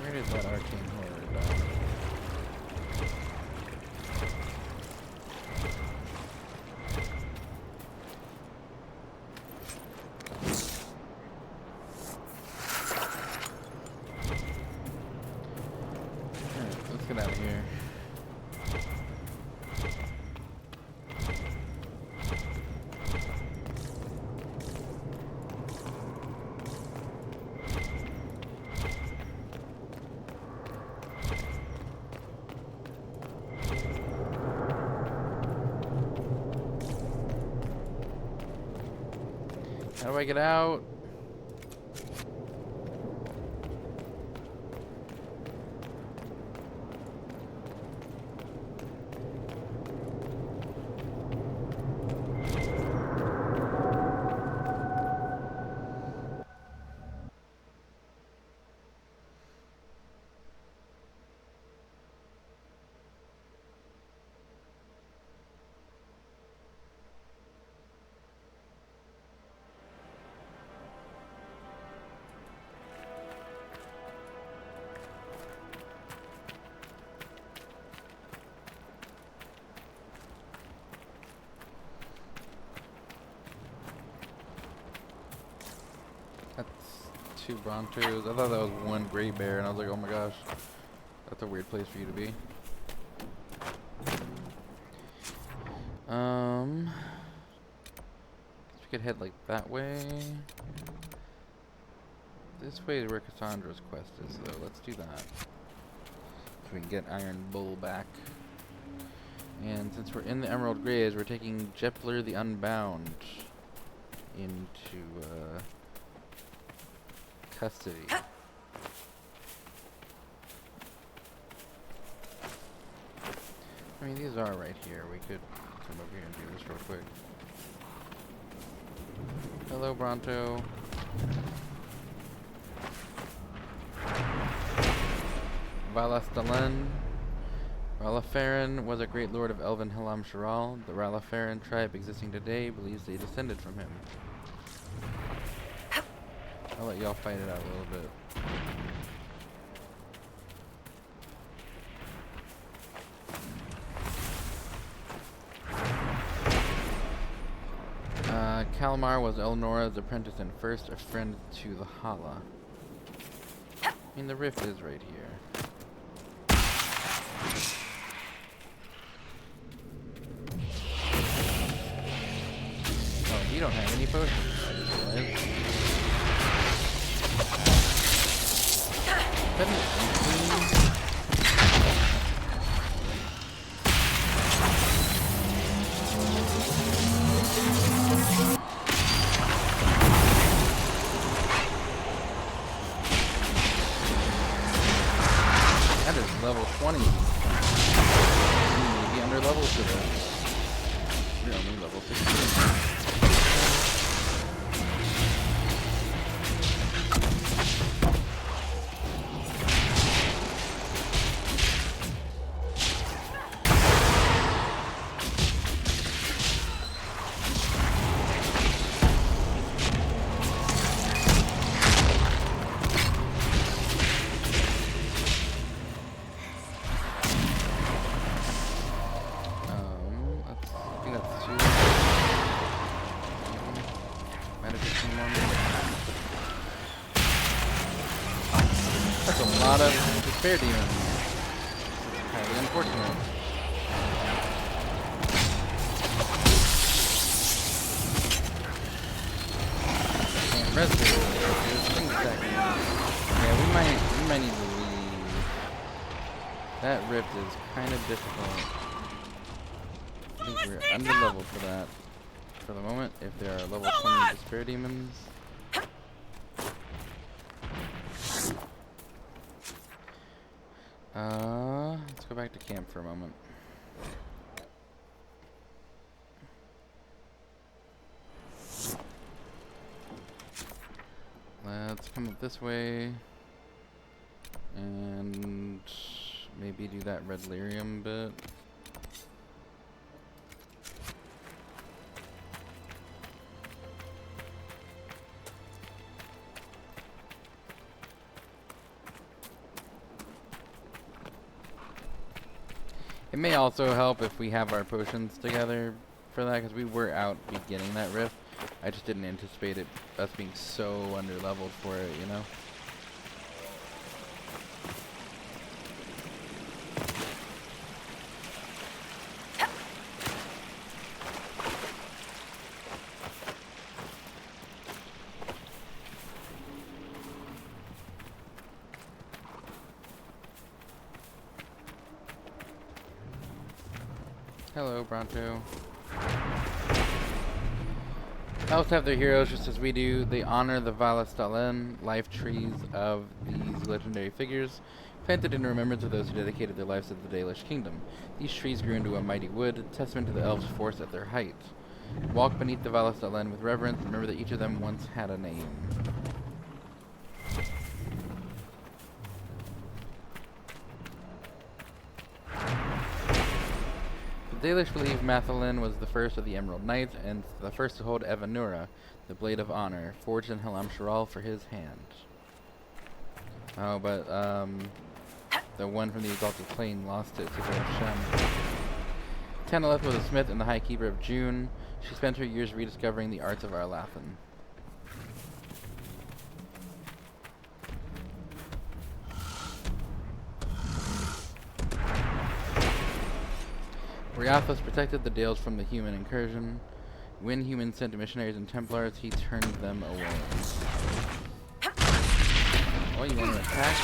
Where did that arcane horror die? Alright, let's get out of here. How do I get out? That's 2 Brontos. I thought that was 1 gray bear, and I was like, oh my gosh, that's a weird place for you to be. We could head like that way. This way is where Cassandra's quest is, though. Let's do that. So we can get Iron Bull back. And since we're in the Emerald Graves, we're taking Jepler the Unbound into custody. I mean, these are right here. We could come over here and do this real quick. Hello, Bronto. Valastalen. Ralafaran was a great lord of Elven Halam Sharal. The Ralafaran tribe existing today believes they descended from him. I'll let y'all fight it out a little bit. Kalmar was Elnora's apprentice and first a friend to the Hala. I mean, the rift is right here. Oh, you don't have any potions, I just realized. That is level 20. Maybe under level to this. You're only level 16. That's a lot of despair demons. Highly unfortunate. rift is kind of difficult. I think we're under-leveled for that for the moment, if there are level 20 despair demons. Let's go back to camp for a moment. Let's come up this way and maybe do that red lyrium bit. It may also help if we have our potions together for that, because we were out beginning that rift. I just didn't anticipate us being so under-leveled for it, you know? Hello, Bronto. Elves have their heroes just as we do. They honor the Valastalen life trees of these legendary figures, planted in remembrance of those who dedicated their lives to the Dalish kingdom. These trees grew into a mighty wood, testament to the elves' force at their height. Walk beneath the Valastalen with reverence, and remember that each of them once had a name. The Dalish believe Mathalin was the first of the Emerald Knights, and the first to hold Evanura, the Blade of Honor, forged in Halam Sharal for his hand. Oh, but, the one from the Exalted Plane lost it to the Shem. Tanalith was a smith and the High Keeper of June. She spent her years rediscovering the arts of Arlathan. Riathos protected the Dales from the human incursion. When humans sent missionaries and Templars, he turned them away. Oh, you want to attack?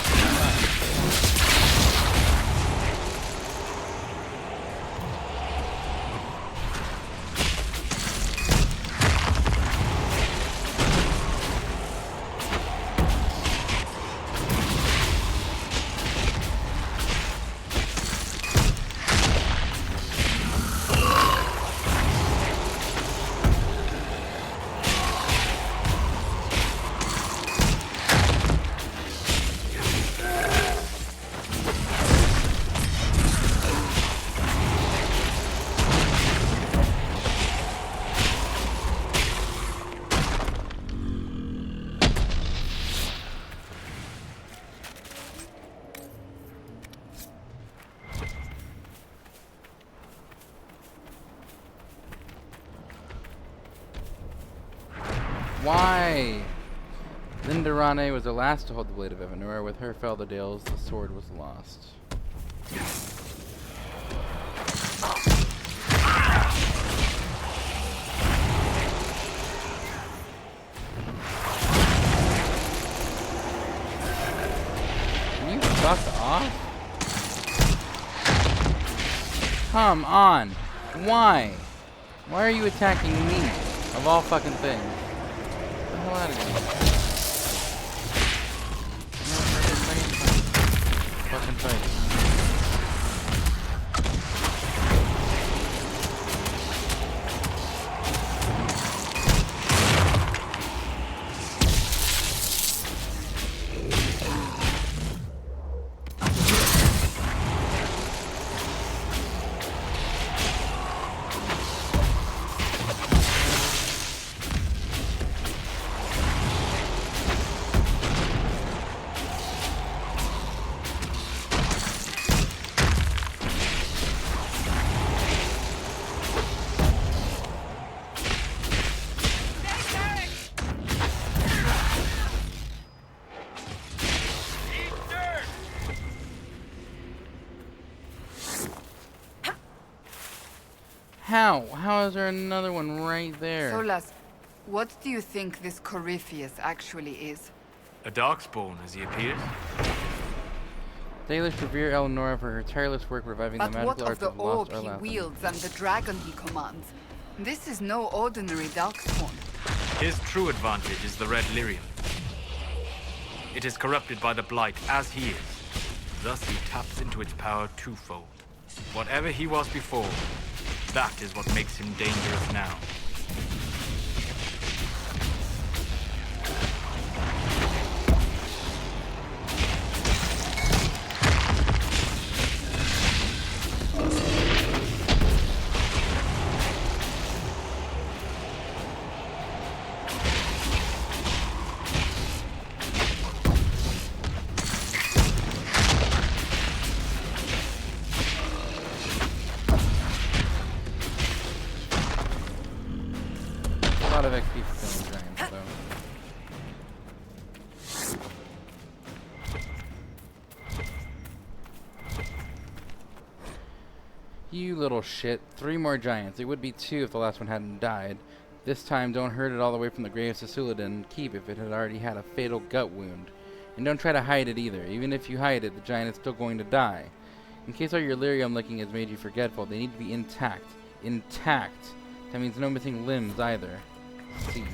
Why? Lindarane was the last to hold the Blade of Evanura. With her fell the Dales, the sword was lost. Can you fuck off? Come on! Why? Why are you attacking me? Of all fucking things. Get the hell out of here. Fucking fight. How? How is there another one right there? Solas, what do you think this Corypheus actually is? A darkspawn as he appears? Dalish revere Eleonora for her tireless work reviving the But magical what of arts the of lost orb he Erlathen. wields and the dragon he commands? This is no ordinary darkspawn. His true advantage is the red lyrium. It is corrupted by the blight as he is. Thus he taps into its power twofold. Whatever he was before, that is what makes him dangerous now. A lot of XP for killing giants, though. You little shit. 3 more giants. It would be 2 if the last one hadn't died. This time, don't hurt it all the way from the graves to Suladen Keep if it had already had a fatal gut wound. And don't try to hide it either. Even if you hide it, the giant is still going to die. In case all your lyrium licking has made you forgetful, they need to be intact. Intact. That means no missing limbs either. See.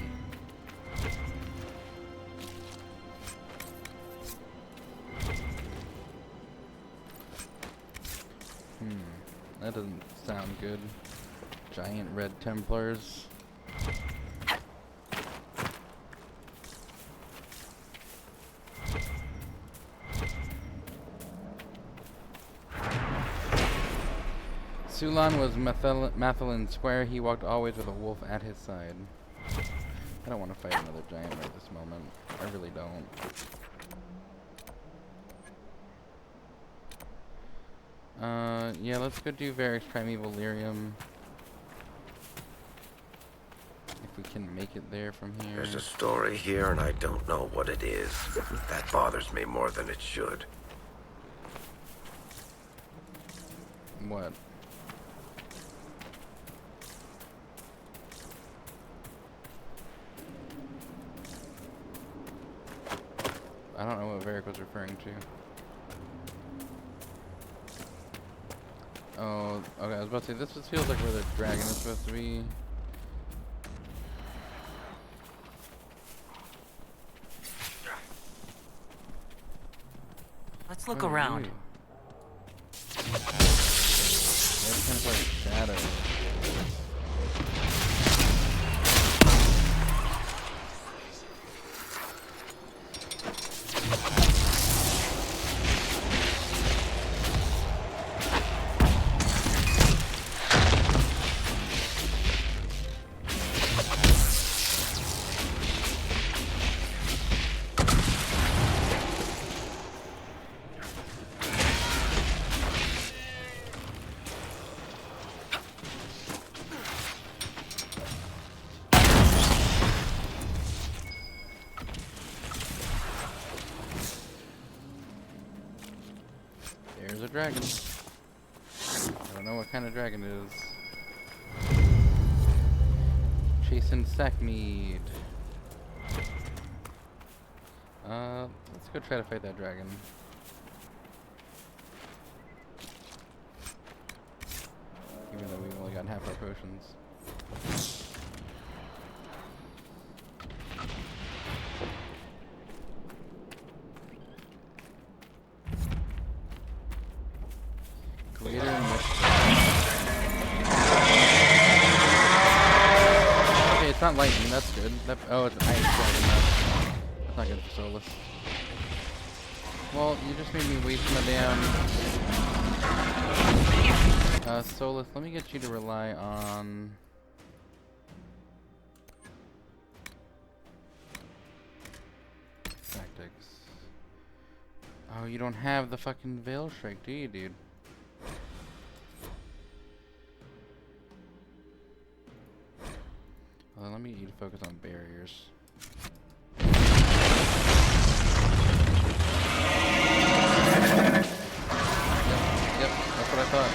That doesn't sound good. Giant red Templars. Sulan was Mathalin's squire. He walked always with a wolf at his side. I don't want to fight another giant right this moment. I really don't. Yeah, let's go do Varric's Primeval Lyrium. If we can make it there from here. There's a story here, and I don't know what it is. That bothers me more than it should. What? I don't know what Varric was referring to. Oh, okay, I was about to say, this just feels like where the dragon is supposed to be. Let's look Oh, around. you. That's kind of like shadow. There's a dragon. I don't know what kind of dragon it is. Chasing Sackmead. Let's go try to fight that dragon. Even though we've only gotten half our potions. Greater mystery. Okay, it's not lightning, that's good. Oh, it's an ice dragon. That's not good for Solus. Well, you just made me waste my damn... Solus, let me get you to rely on... tactics. Oh, you don't have the fucking Veil Strike, do you, dude? Well, let me get you to focus on barriers. Yep, that's what I thought.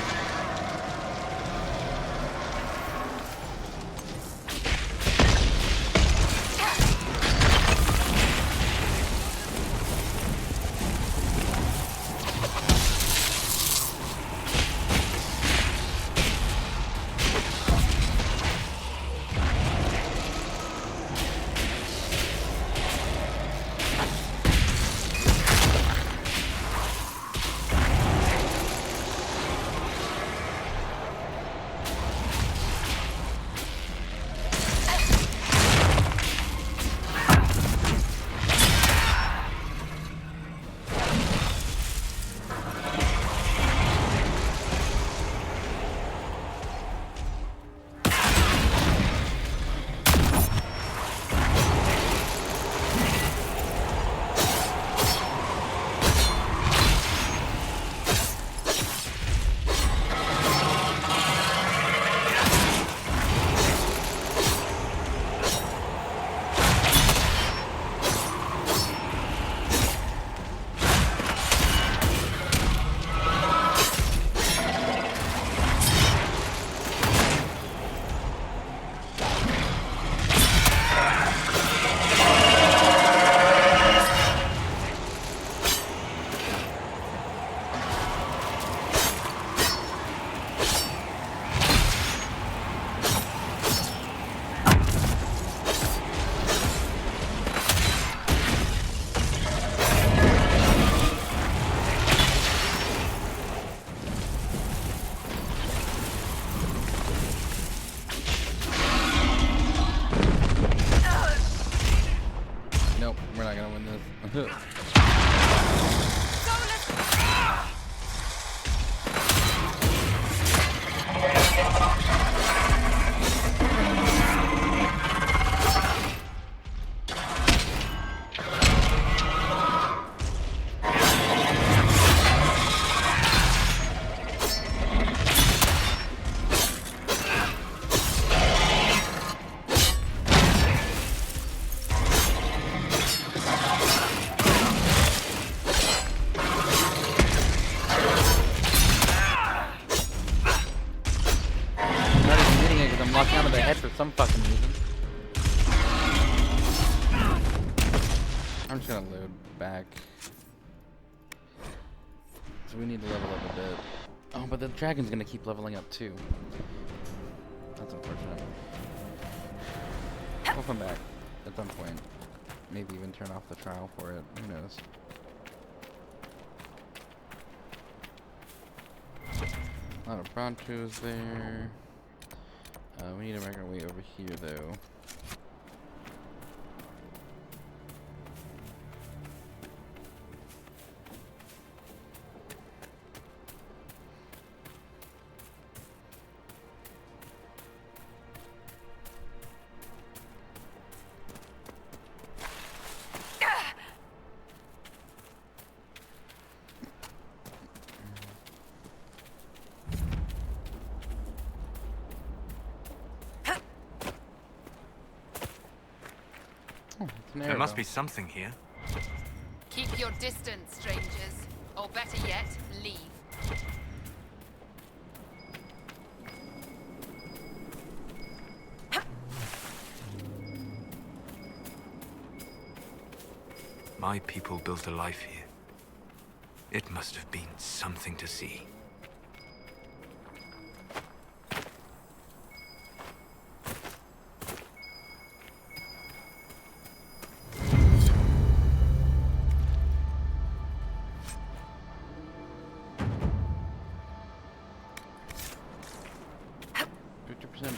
locked onto the head for some fucking reason. I'm just gonna load back. So we need to level up a bit. Oh, but the dragon's gonna keep leveling up too. That's unfortunate. We'll come back at some point. Maybe even turn off the trial for it. Who knows? A lot of bronchos there. We need to make our way over here though. There must be something here. Keep your distance, strangers. Or better yet, leave. My people built a life here. It must have been something to see.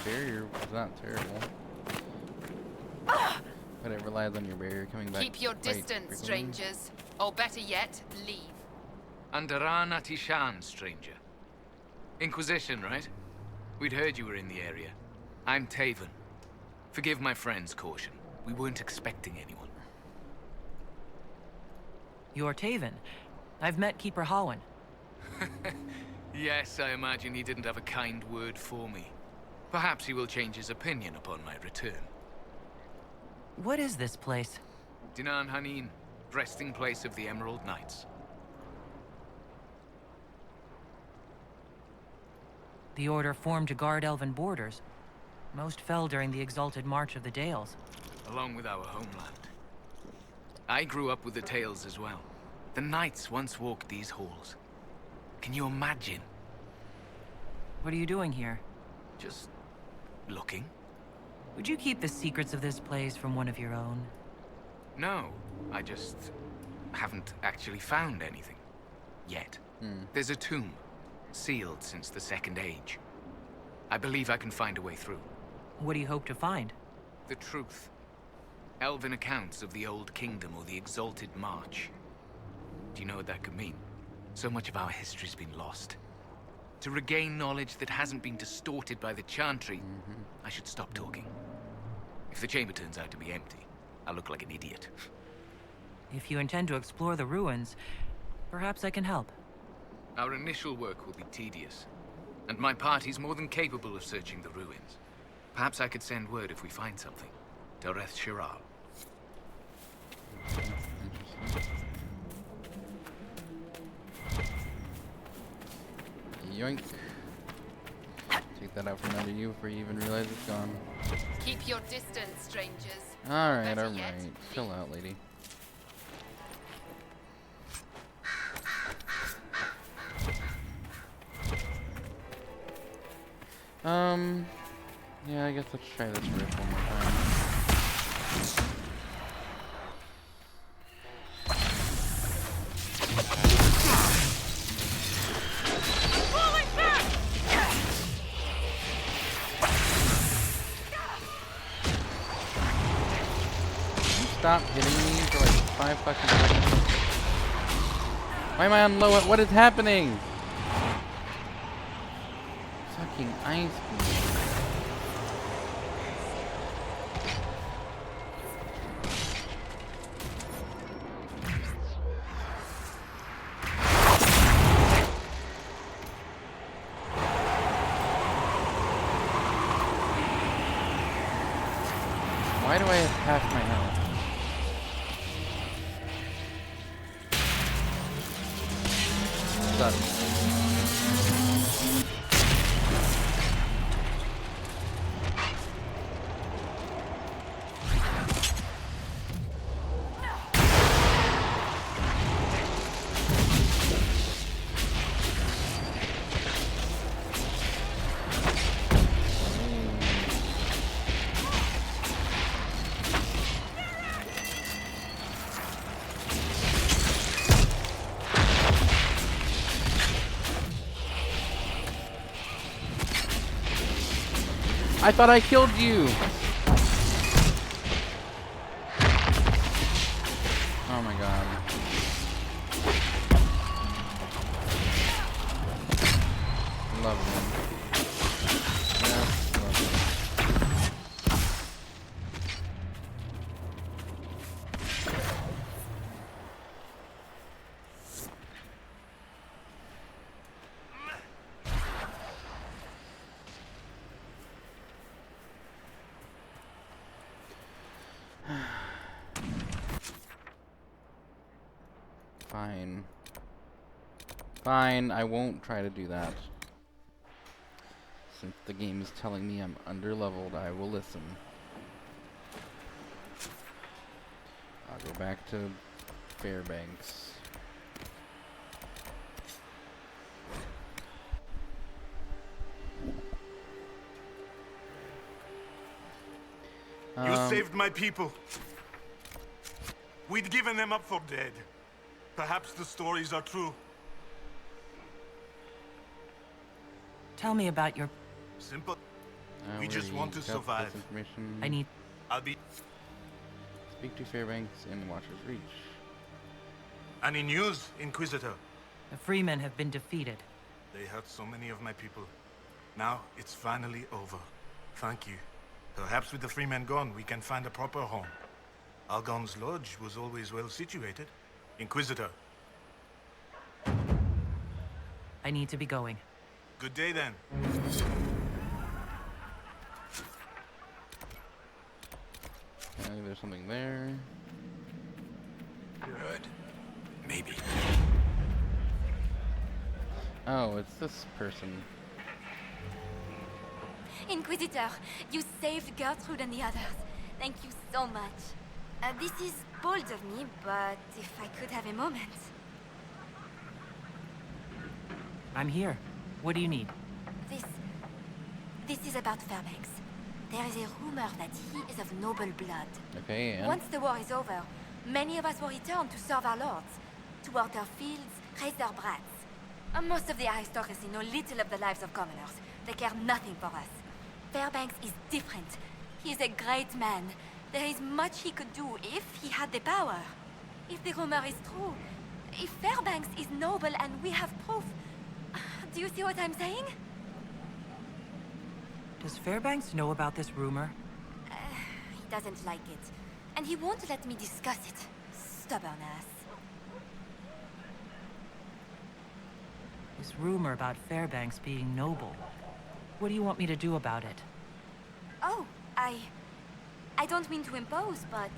Barrier was not terrible. But it relies on your barrier coming back. Keep your distance, strangers. Or better yet, leave. Andaran Atishan, stranger. Inquisition, right? We'd heard you were in the area. I'm Taven. Forgive my friend's caution. We weren't expecting anyone. You're Taven. I've met Keeper Holwyn. Yes, I imagine he didn't have a kind word for me. Perhaps he will change his opinion upon my return. What is this place? Dinan Hanin, resting place of the Emerald Knights. The Order formed to guard Elven borders. Most fell during the exalted march of the Dales. Along with our homeland. I grew up with the tales as well. The Knights once walked these halls. Can you imagine? What are you doing here? Just looking? Would you keep the secrets of this place from one of your own? No, I just haven't actually found anything. Yet. There's a tomb, sealed since the Second Age. I believe I can find a way through. What do you hope to find? The truth. Elven accounts of the Old Kingdom or the Exalted March. Do you know what that could mean? So much of our history's been lost. To regain knowledge that hasn't been distorted by the Chantry, I should stop talking. If the chamber turns out to be empty, I'll look like an idiot. If you intend to explore the ruins, perhaps I can help. Our initial work will be tedious, and my party's more than capable of searching the ruins. Perhaps I could send word if we find something. Doreth Shiral. Yoink. Take that out from under you before you even realize it's gone. Keep your distance, strangers. Alright, Better alright. yet, Chill out, lady. Yeah, I guess let's try this riff one more time. Stop hitting me for like 5 fucking seconds. Why am I on low? What is happening? Fucking ice beam. Why do I have half my health? Sucks. I thought I killed you! Oh my god. Love them. Yes, love them. Fine. Fine, I won't try to do that. Since the game is telling me I'm underleveled, I will listen. I'll go back to Fairbanks. You saved my people. We'd given them up for dead. Perhaps the stories are true. Tell me about your... Simple. We where just you want to got survive. this information. I need... I'll be... Speak to Fairbanks in Watcher's Reach. Any news, Inquisitor? The Freemen have been defeated. They hurt so many of my people. Now, it's finally over. Thank you. Perhaps with the Freemen gone, we can find a proper home. Algon's lodge was always well situated. Inquisitor. I need to be going. Good day, then. Okay, there's something there. Good. Maybe. Oh, it's this person. Inquisitor, you saved Gertrude and the others. Thank you so much. This is bold of me, but if I could have a moment. I'm here. What do you need? This is about Fairbanks. There is a rumor that he is of noble blood. Okay, and Once the war is over, many of us will return to serve our lords, to work their fields, raise their brats. Most of the aristocracy know little of the lives of commoners. They care nothing for us. Fairbanks is different. He is a great man. There is much he could do if he had the power. If the rumor is true, if Fairbanks is noble and we have proof, do you see what I'm saying? Does Fairbanks know about this rumor? He doesn't like it, and he won't let me discuss it. Stubborn ass. This rumor about Fairbanks being noble. What do you want me to do about it? Oh, I don't mean to impose, but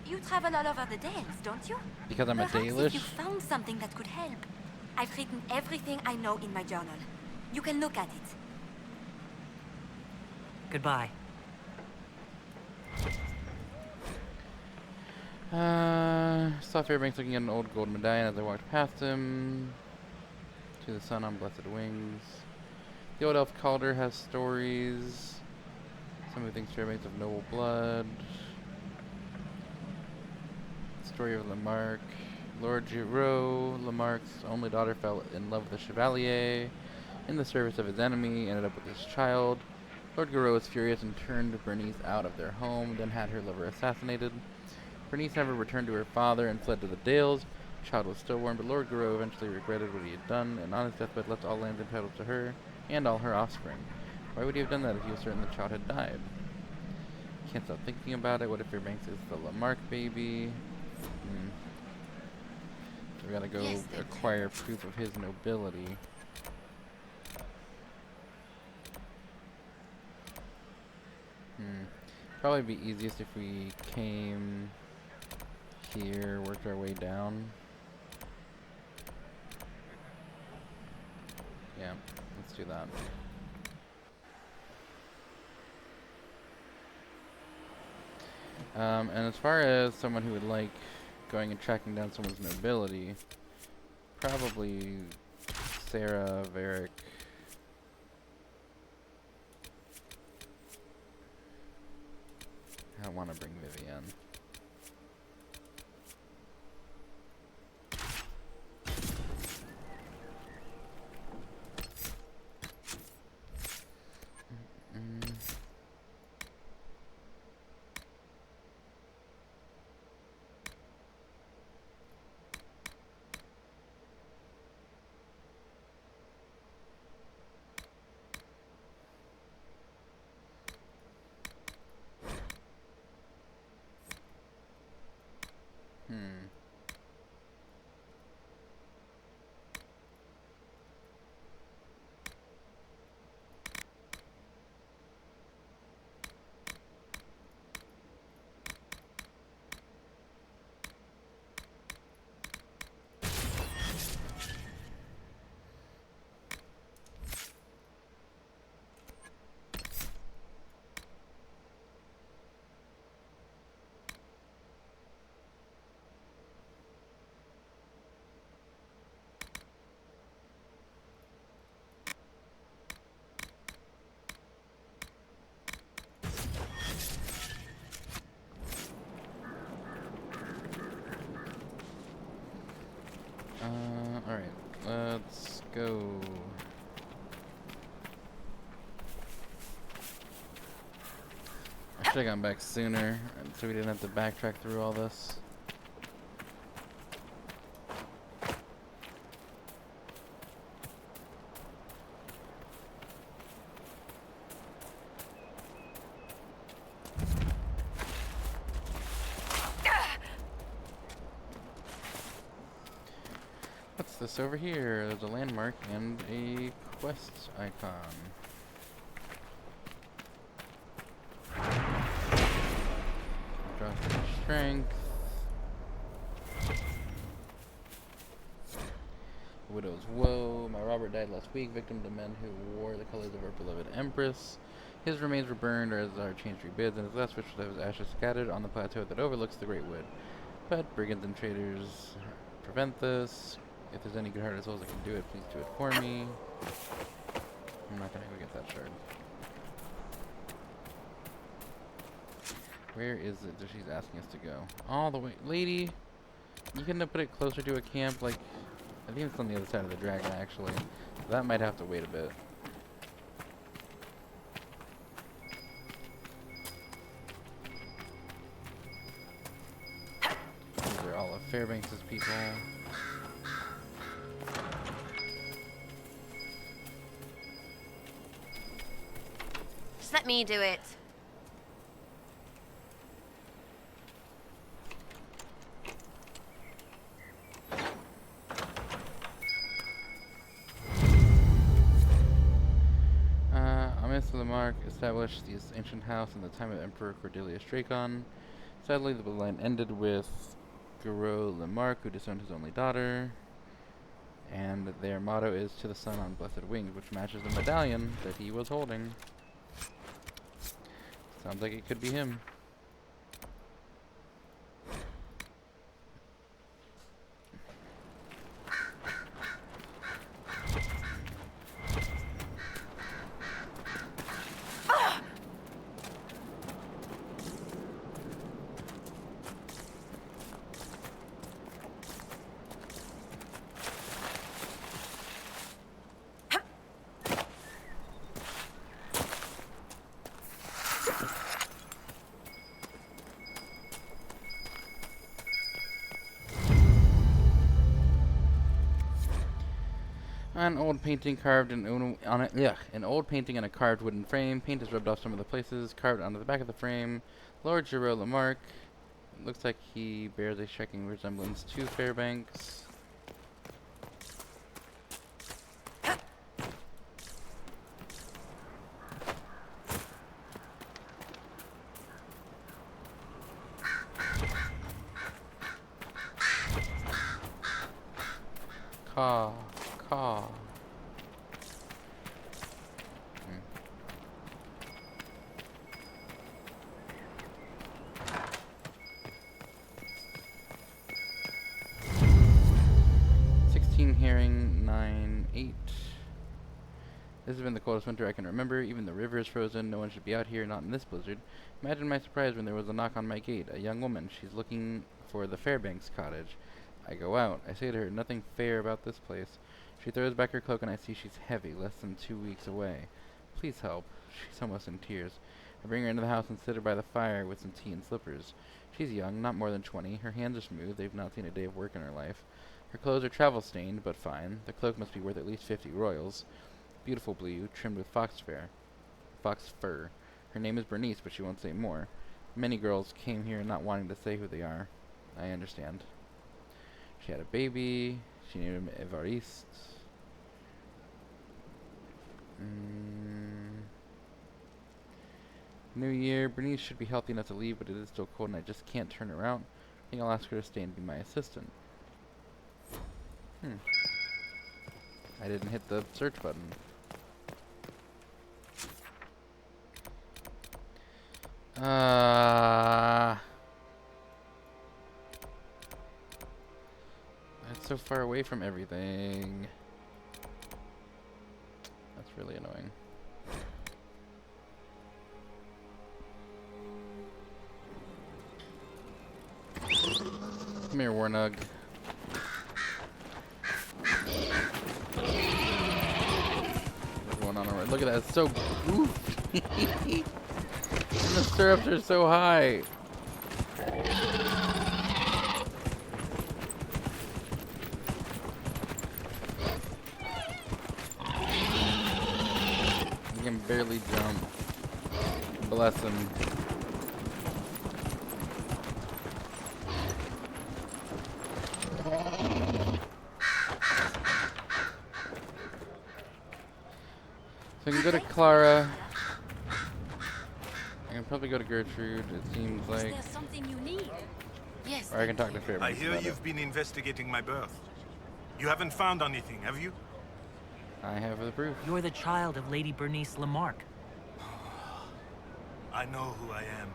you travel all over the Dales, don't you? because I'm a Perhaps Dalish. if you found something that could help. I've written everything I know in my journal. You can look at it. Goodbye. Saw Fairbanks looking at an old gold medallion as I walked past him. To the sun on blessed wings. The old elf Calder has stories. Somebody thinks Fairbanks of noble blood. Story of Lamarck. Lord Giraud, Lamarck's only daughter, fell in love with the Chevalier. In the service of his enemy, ended up with his child. Lord Giraud was furious and turned Bernice out of their home, then had her lover assassinated. Bernice never returned to her father and fled to the Dales. The child was stillborn, but Lord Giraud eventually regretted what he had done, and on his deathbed left all lands entitled to her and all her offspring. Why would he have done that if he was certain the child had died? Can't stop thinking about it. What if Fairbanks is the Lamarck baby? So we gotta go acquire proof of his nobility. Probably be easiest if we came here, worked our way down. Yeah, let's do that. And as far as someone who would like going and tracking down someone's nobility, probably Sarah, Varric. I don't want to bring Vivienne. Should have gone back sooner, so we didn't have to backtrack through all this. What's this over here? There's a landmark and a quest icon. Drop your strength. Widow's woe. My Robert died last week, victim to men who wore the colors of our beloved Empress. His remains were burned as our chancery bids, and his last wish was to have his ashes scattered on the plateau that overlooks the Great Wood. But brigands and traitors prevent this. If there's any good-hearted souls that can do it, please do it for me. I'm not gonna go get that shard. Where is it that she's asking us to go? All the way. Lady, you couldn't have put it closer to a camp? Like, I think it's on the other side of the dragon, actually. That might have to wait a bit. These are all of Fairbanks' people. Just let me do it. Amias Lamarck established this ancient house in the time of Emperor Cordelius Dracon. Sadly, the bloodline ended with Gero Lamarck, who disowned his only daughter. And their motto is "To the Sun on Blessed Wings," which matches the medallion that he was holding. Sounds like it could be him. An old painting carved in on it. Yeah, an old painting in a carved wooden frame. Paint has rubbed off some of the places carved onto the back of the frame. Lord Gero Lamarck. Looks like he bears a striking resemblance to Fairbanks. Caw. Caw. Hmm. Herring 9-8. This has been the coldest winter I can remember. Even the river is frozen. No one should be out here, not in this blizzard. Imagine my surprise when there was a knock on my gate. A young woman. She's looking for the Fairbanks cottage. I go out. I say to her, nothing fair about this place. She throws back her cloak and I see she's heavy, less than 2 weeks away. Please help. She's almost in tears. I bring her into the house and sit her by the fire with some tea and slippers. She's young, not more than 20. Her hands are smooth. They've not seen a day of work in her life. Her clothes are travel-stained, but fine. The cloak must be worth at least 50 royals. Beautiful blue, trimmed with fox fur. Her name is Bernice, but she won't say more. Many girls came here not wanting to say who they are. I understand. She had a baby. She named him Evariste. New year. Bernice should be healthy enough to leave, but it is still cold and I just can't turn her out. I think I'll ask her to stay and be my assistant. I didn't hit the search button. It's so far away from everything. That's really annoying. Come here, Warnug. What's going on over? Look at that, it's so goofy. And the stirrups are so high. He can barely jump. Bless him. So I can go to Clara. I can probably go to Gertrude, it seems like. Is there something you need? Yes. Or I can talk to Fairbanks. I hear about it. you've been investigating my birth. You haven't found anything, have you? I have the proof. You're the child of Lady Bernice Lamarck. I know who I am.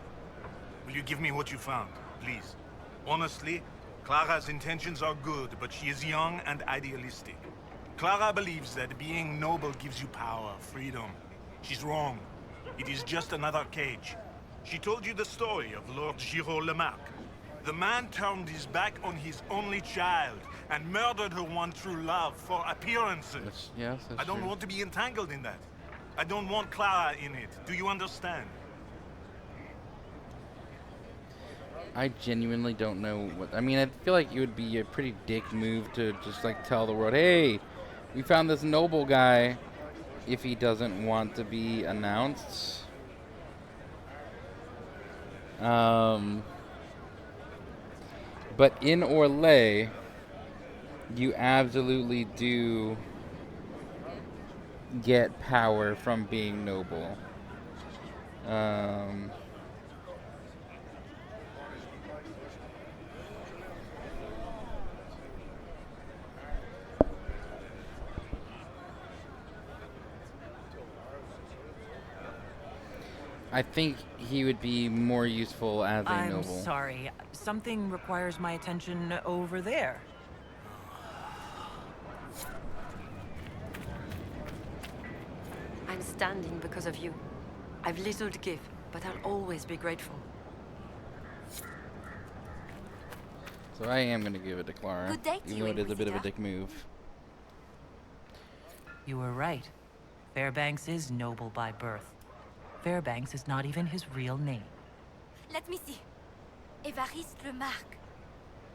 Will you give me what you found, please? Honestly, Clara's intentions are good, but she is young and idealistic. Clara believes that being noble gives you power, freedom. She's wrong. It is just another cage. She told you the story of Lord Giraud Lamarck. The man turned his back on his only child and murdered her one true love for appearances. Yes, that's I don't true. want to be entangled in that. I don't want Clara in it. Do you understand? I genuinely don't know what. I mean, I feel like it would be a pretty dick move to just like tell the world, hey, we found this noble guy, if he doesn't want to be announced. But in Orlais, you absolutely do get power from being noble. I think he would be more useful as a I'm noble. sorry. Something requires my attention over there. I'm standing because of you. I've little to give, but I'll always be grateful. So I am going to give it to Clara, Good day to even you, though it is a bit of a Inquisitor. dick move. You were right. Fairbanks is noble by birth. Fairbanks is not even his real name. Let me see. Évariste Remarque.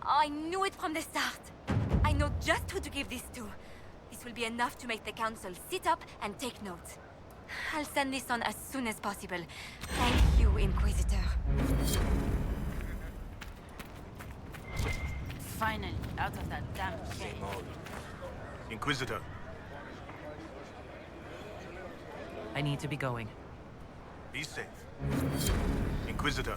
I knew it from the start. I know just who to give this to. This will be enough to make the council sit up and take note. I'll send this on as soon as possible. Thank you, Inquisitor. Finally, out of that damn cave. Inquisitor, I need to be going. be safe. Inquisitor,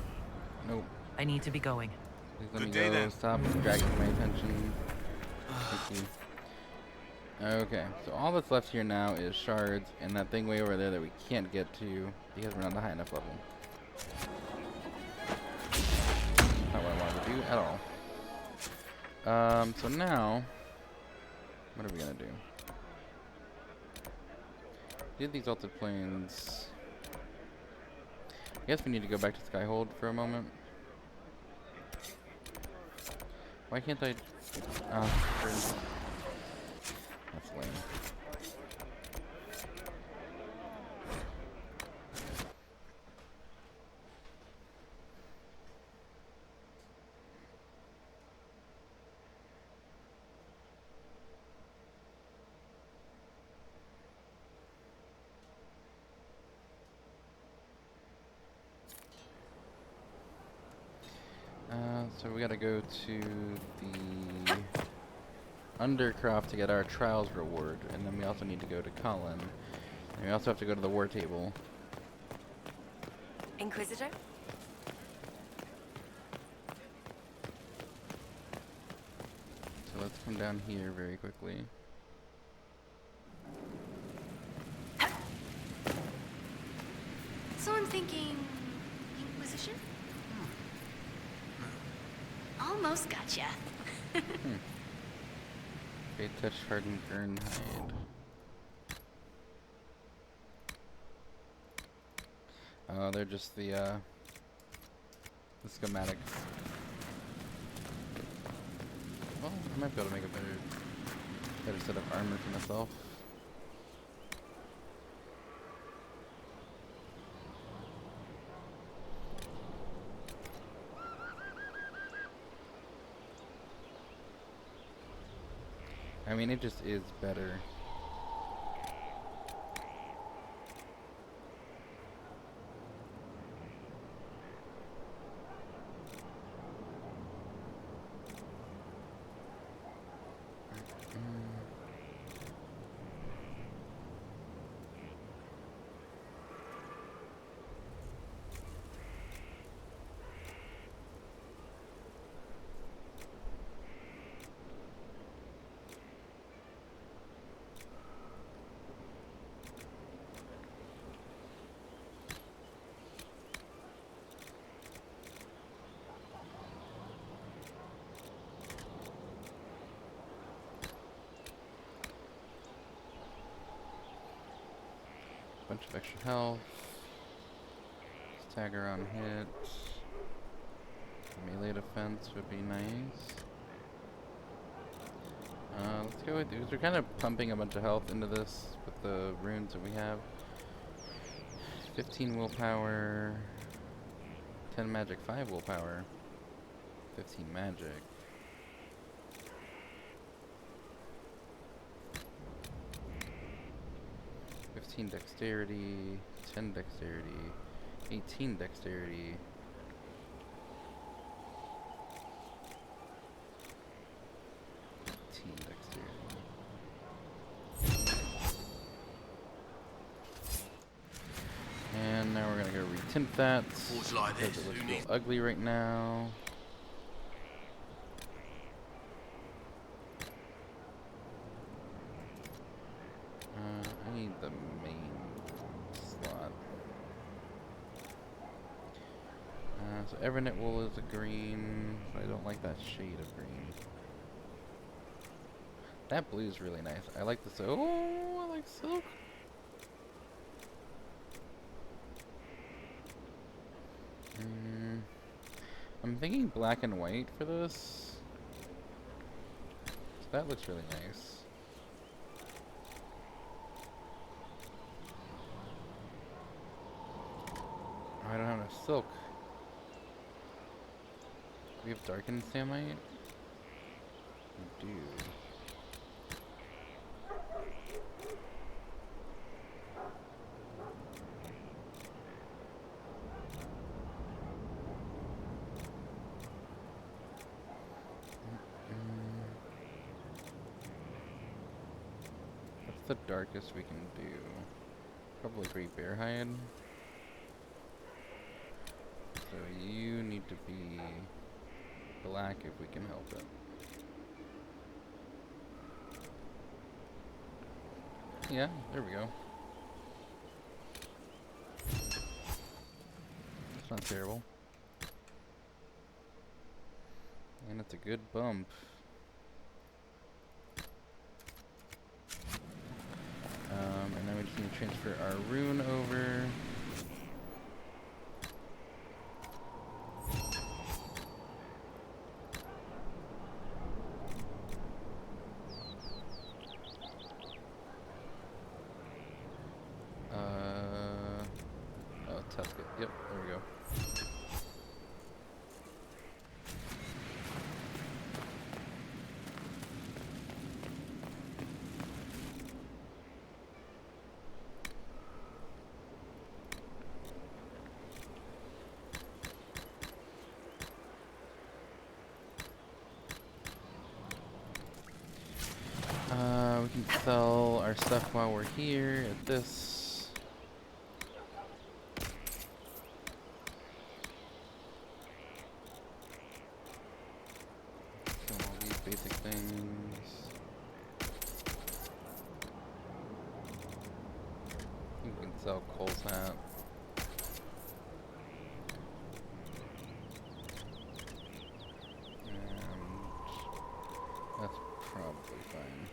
Nope. I need to be going. Please let me Good day, go. then. Stop distracting my attention. Thank you. Okay, so all that's left here now is shards and that thing way over there that we can't get to because we're not at a high enough level. Not what I wanted to do at all. So now, what are we gonna do? Did these altered planes? I guess we need to go back to Skyhold for a moment. Why can't I? That's lame. So we gotta go to the Undercroft to get our trials reward, and then we also need to go to Colin, and we also have to go to the war table. Inquisitor? So let's come down here very quickly. So I'm thinking... Inquisition? Almost gotcha. Okay, touch hardened Gern hide. Oh, they're just the schematics. Well, I might be able to make a better set of armor for myself. I mean, it just is better. Bunch of extra health. Stagger on hit. Melee defense would be nice. Let's go with these. We're kind of pumping a bunch of health into this with the runes that we have. 15 willpower. 10 magic, 5 willpower. 15 magic. 15 dexterity, 10 dexterity, 18 dexterity. And now we're gonna go retint that because it looks real ugly right now. I need the main slot. So Evernet wool is a green. I don't like that shade of green. That blue is really nice. I like the silk. Oh, I like silk. I'm thinking black and white for this. So that looks really nice. Oh, I don't have enough silk. Do we have darkened samite? We do. What's the darkest we can do? Probably Great Bear Hide. So you need to be black if we can help it. Yeah, there we go. It's not terrible. And it's a good bump. And then we just need to transfer our rune over. Oh, test it. Yep, there we go. We can sell our stuff while we're here at this. Sell all these basic things. You can sell Cole's hat. And that's probably fine.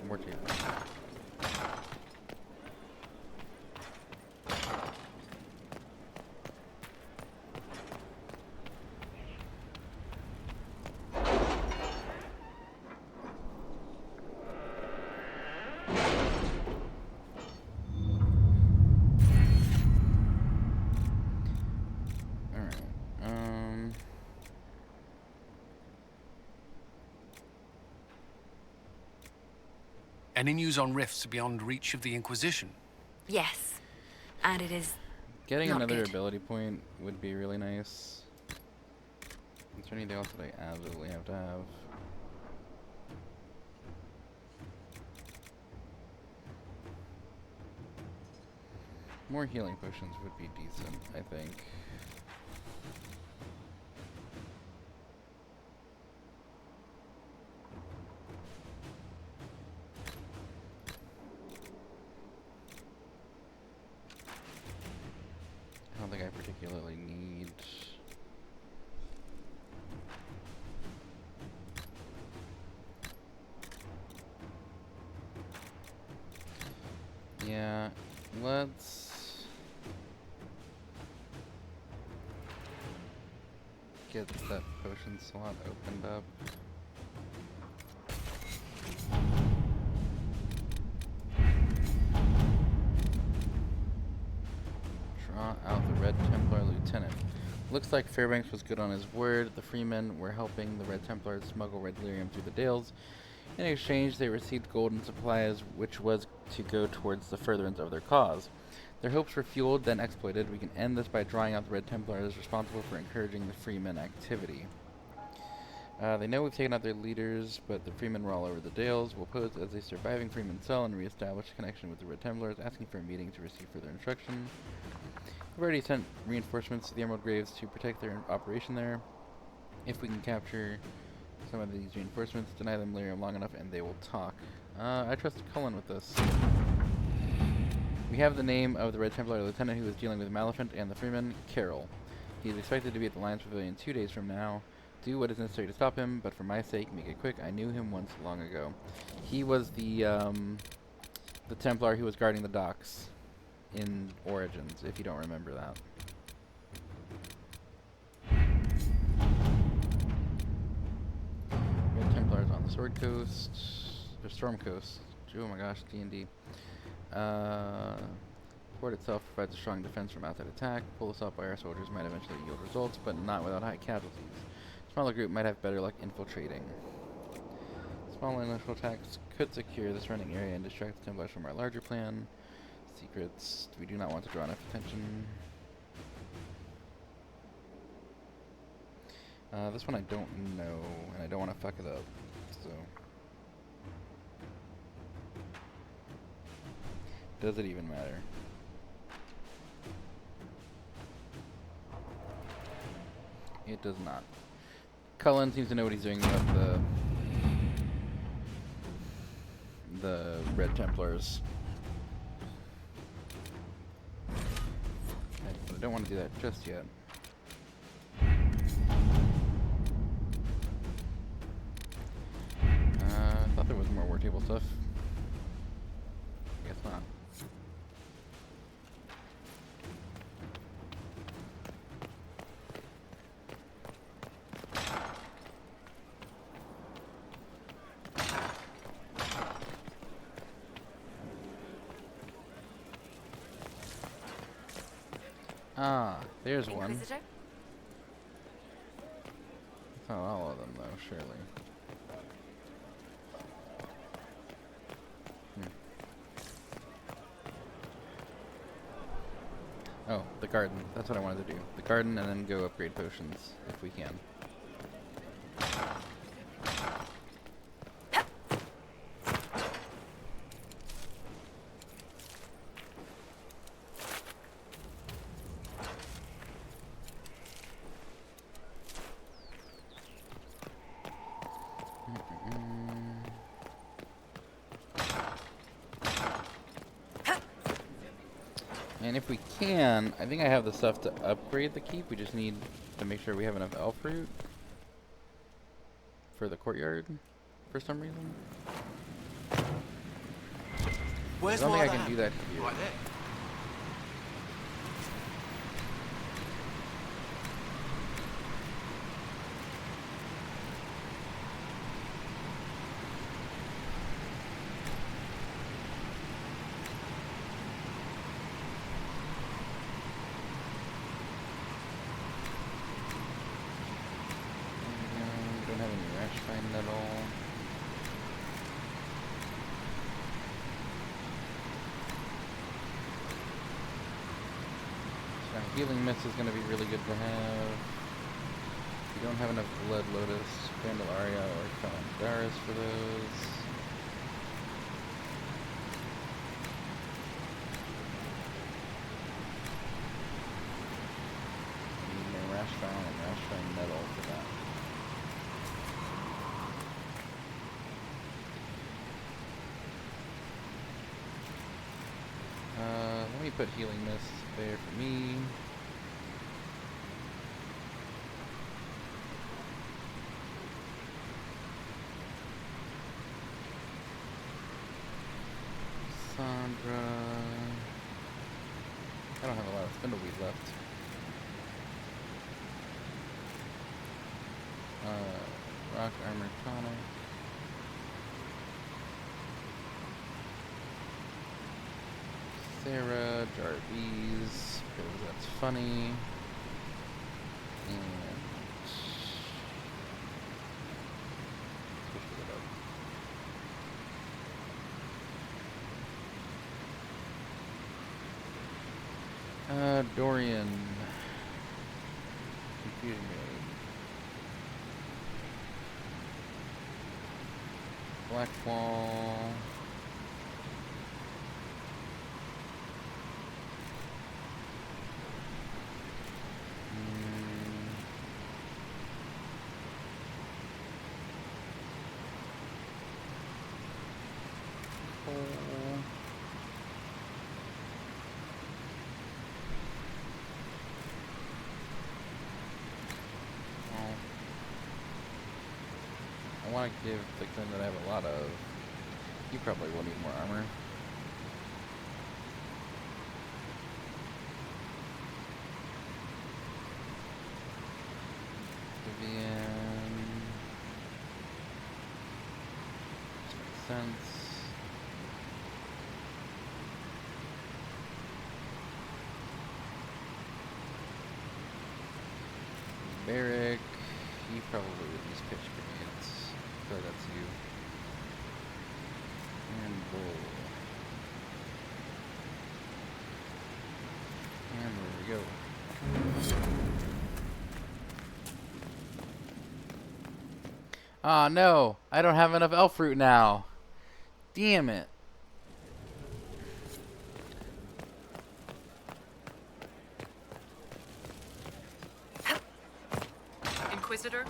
More table. Any news on rifts beyond reach of the Inquisition? Yes. And it is Getting not another good. ability point would be really nice. Is there anything else that I absolutely have to have? More healing potions would be decent, I think. I don't think I particularly need... Yeah, let's get that potion slot opened up. Draw out the Red Templar Lieutenant. Looks like Fairbanks was good on his word. The Freemen were helping the Red Templars smuggle red lyrium through the Dales. In exchange, they received gold and supplies, which was to go towards the furtherance of their cause. Their hopes were fueled, then exploited. We can end this by drawing out the Red Templars responsible for encouraging the Freemen activity. They know we've taken out their leaders, but the Freemen were all over the Dales. We'll pose as a surviving Freeman cell and reestablish a connection with the Red Templars, asking for a meeting to receive further instruction. We've already sent reinforcements to the Emerald Graves to protect their operation there. If we can capture some of these reinforcements, deny them lyrium long enough, and they will talk. I trust Cullen with this. We have the name of the Red Templar lieutenant who is dealing with Maleficent and the Freeman, Carol. He is expected to be at the Lions Pavilion 2 days from now. Do what is necessary to stop him, but for my sake, make it quick. I knew him once long ago. He was the Templar who was guarding the docks in Origins, if you don't remember that. Red Templars on the Sword Coast, or Storm Coast. Oh my gosh, D&D. Port itself provides a strong defense from outside attack. Pull assault by our soldiers might eventually yield results, but not without high casualties. Smaller group might have better luck infiltrating. Small initial attacks could secure the surrounding area and distract the Templars from our larger plan. Secrets. We do not want to draw enough attention. This one I don't know, and I don't want to fuck it up, so... Does it even matter? It does not. Cullen seems to know what he's doing about the Red Templars. I don't want to do that just yet. I thought there was more war table stuff. Guess not. Ah, there's one. Inquisitor? It's not all of them, though, surely. Oh, the garden. That's what I wanted to do. The garden and then go upgrade potions, if we can. And if we can, I think I have the stuff to upgrade the keep. We just need to make sure we have enough elf fruit for the courtyard for some reason. Where's I don't think I my can lab? do that here. Right there. Don't have any rash find at all. Healing Mist is going to be really good to have. You don't have enough Blood Lotus, Candelaria, or Calendaris for those. You need more Rashfire and Rashfire Metal for that. Let me put Healing Mist there for me. Sandra. I don't have a lot of Spindleweed left. Rock Armor Tonic. Sarah, Jarvis, because that's funny. And switch it up. Dorian. Confusion Mode. Black Wall. I want to give the thing that I have a lot of. You probably will need more armor. Vivian. Makes sense. Barrick. You probably would use pitch grenades. So that's you. And Bull. And there we go. Ah, no! I don't have enough elf fruit now. Damn it. Inquisitor?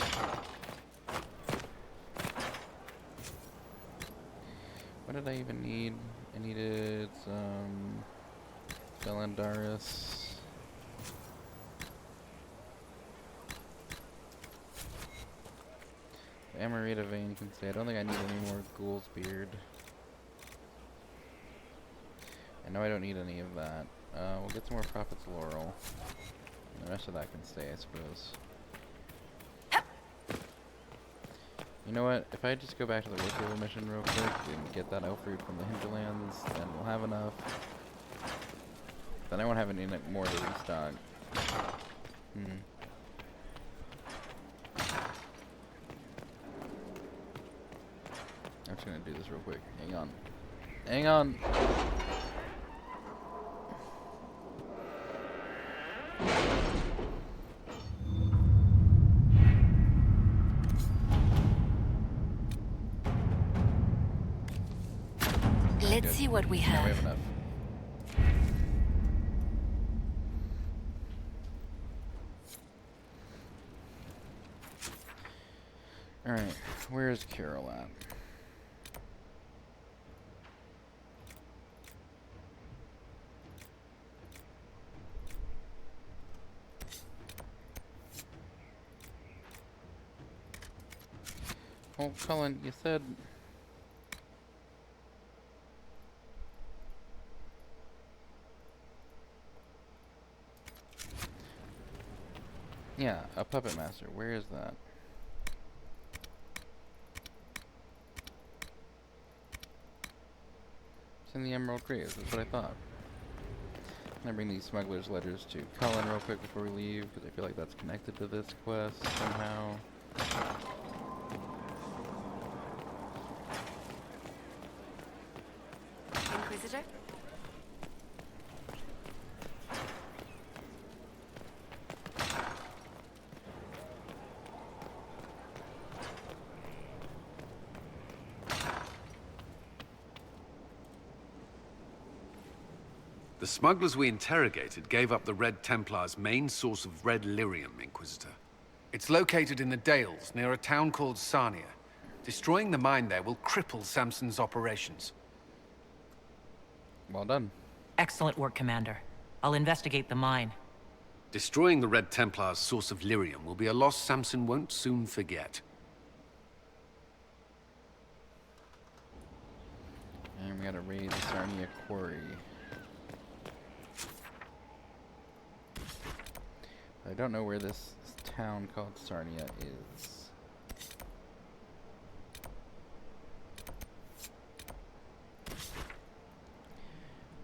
What did I even need? I needed some Belendaris. Amarita Vein can stay. I don't think I need any more Ghoul's Beard. I know I don't need any of that. We'll get some more Prophet's Laurel. And the rest of that can stay, I suppose. You know what? If I just go back to the road mission real quick and get that elf fruit from the hinterlands, then we'll have enough. Then I won't have any more to restock. I'm just gonna do this real quick. Hang on. Hang on! Let's see what we Now have. we have enough. Alright, where's Carol at? Oh, Cullen, you said... Yeah, a Puppet Master. Where is that? It's in the Emerald Graves. That's what I thought. I'm gonna bring these Smuggler's Letters to Cullen real quick before we leave, because I feel like that's connected to this quest somehow. Inquisitor? The smugglers we interrogated gave up the Red Templar's main source of red lyrium, Inquisitor. It's located in the Dales, near a town called Sarnia. Destroying the mine there will cripple Samson's operations. Well done. Excellent work, Commander. I'll investigate the mine. Destroying the Red Templar's source of lyrium will be a loss Samson won't soon forget. And we gotta raid the Sarnia quarry. I don't know where this town called Sarnia is.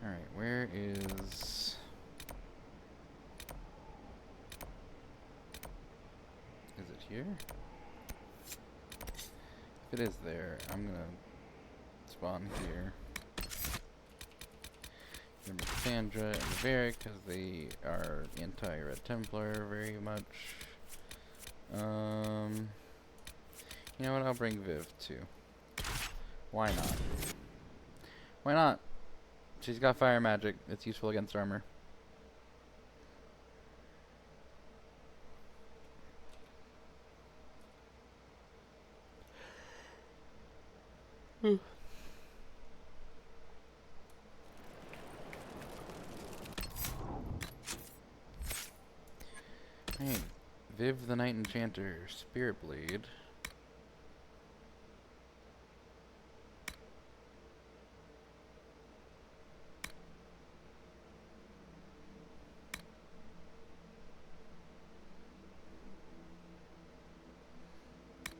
Alright, where is... Is it here? If it is there, I'm gonna spawn here. Remember Cassandra and Varric, because they are anti-Red Templar very much. You know what? I'll bring Viv too. Why not? Why not? She's got fire magic. It's useful against armor. Hey, Viv the Night Enchanter, Spirit Blade.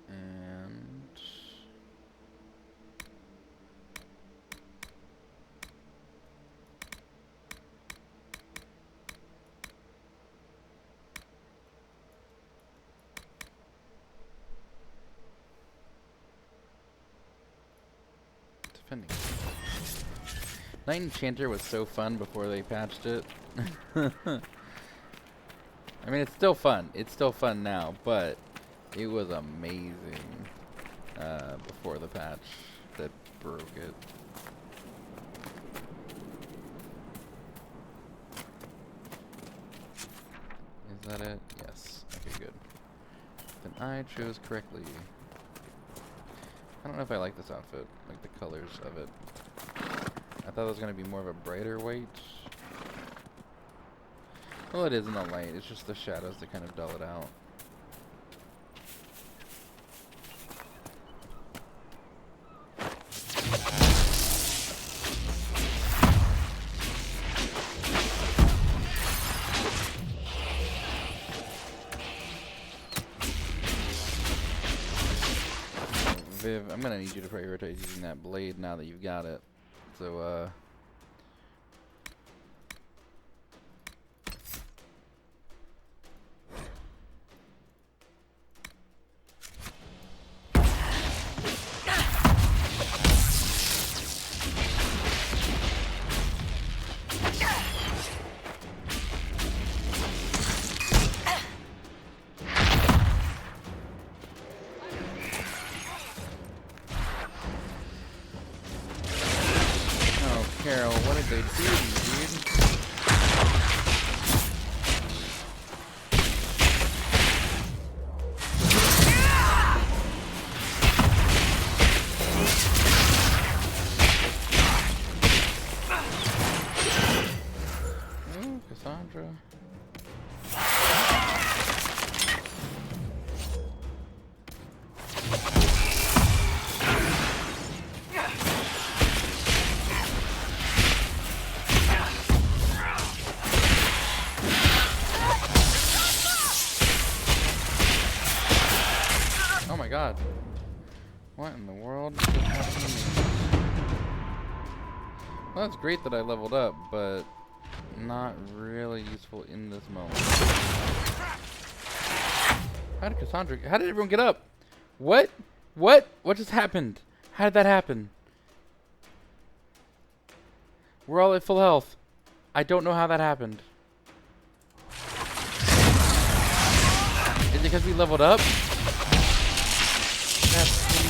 And defending. Night Enchanter was so fun before they patched it. I mean, it's still fun. It's still fun now, but it was amazing before the patch that broke it. Is that it? Yes. Okay, good. Then I chose correctly. I don't know if I like this outfit, like the colors of it. I thought it was going to be more of a brighter white. Well, it is in the light. It's just the shadows that kind of dull it out. Viv, I'm gonna need you to prioritize using that blade now that you've got it. So, Carol, what did they do, dude? Ooh, Cassandra. Oh my god. What in the world just happened to me? Well, that's great that I leveled up, but not really useful in this moment. How did Cassandra... How did everyone get up? What? What? What just happened? How did that happen? We're all at full health. I don't know how that happened. Is it because we leveled up? That's crazy.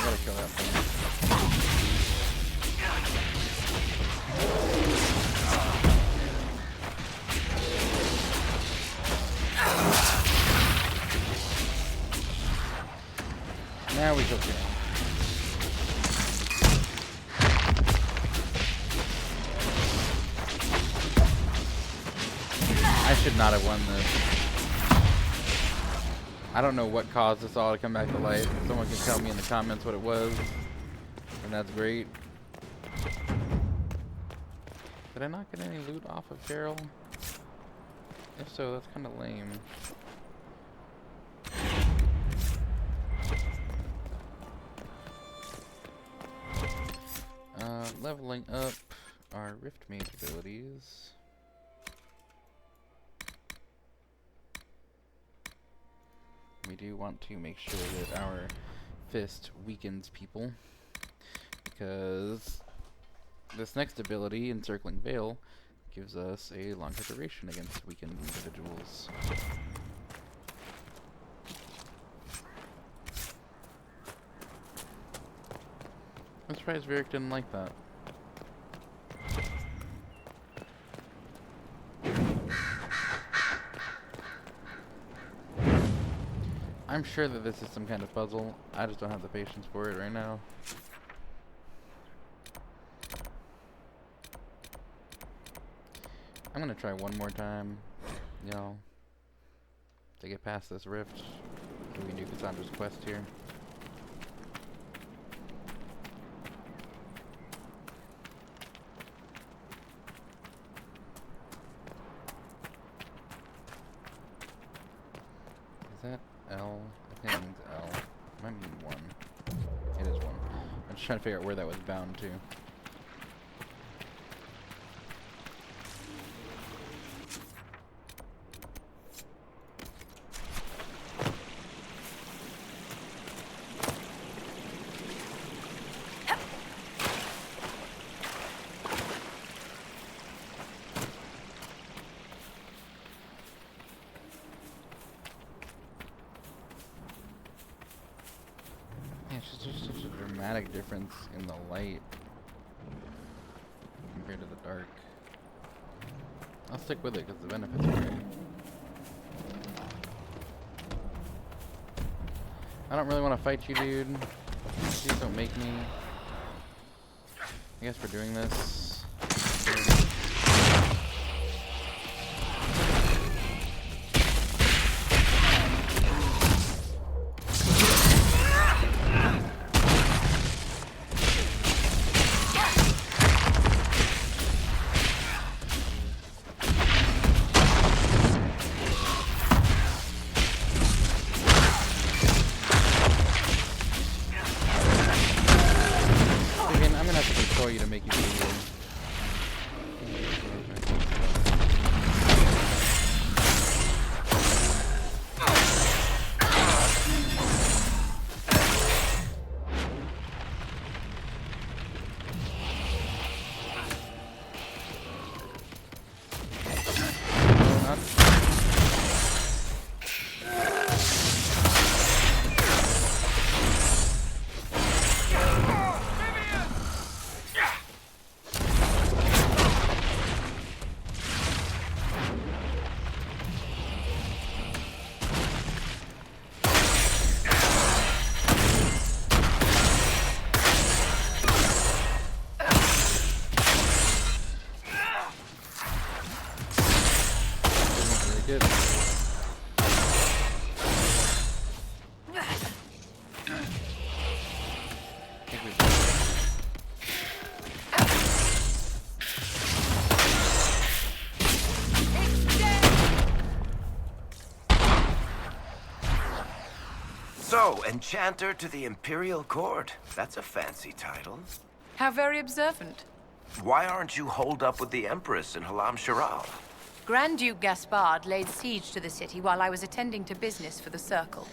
gotta kill that thing. Now we go kill. I should not have won this. I don't know what caused us all to come back to life. Someone can tell me in the comments what it was, and that's great. Did I not get any loot off of Carol? If so, that's kind of lame. Leveling up our Rift Mage abilities. We do want to make sure that our fist weakens people, because this next ability, Encircling Veil, gives us a longer duration against weakened individuals. I'm surprised Varric didn't like that. I'm sure that this is some kind of puzzle. I just don't have the patience for it right now. I'm gonna try one more time, you know, to get past this rift. So we can do Cassandra's quest here. Is that L? I think it means L. It might mean 1. It is 1. I'm just trying to figure out where that was bound to. There's such a dramatic difference in the light compared to the dark. I'll stick with it because the benefits are great. I don't really want to fight you, dude. Please don't make me. I guess we're doing this. You to make you feel good. So, Enchanter to the Imperial Court. That's a fancy title. How very observant. Why aren't you holed up with the Empress in Halam Shiral? Grand Duke Gaspard laid siege to the city while I was attending to business for the Circle.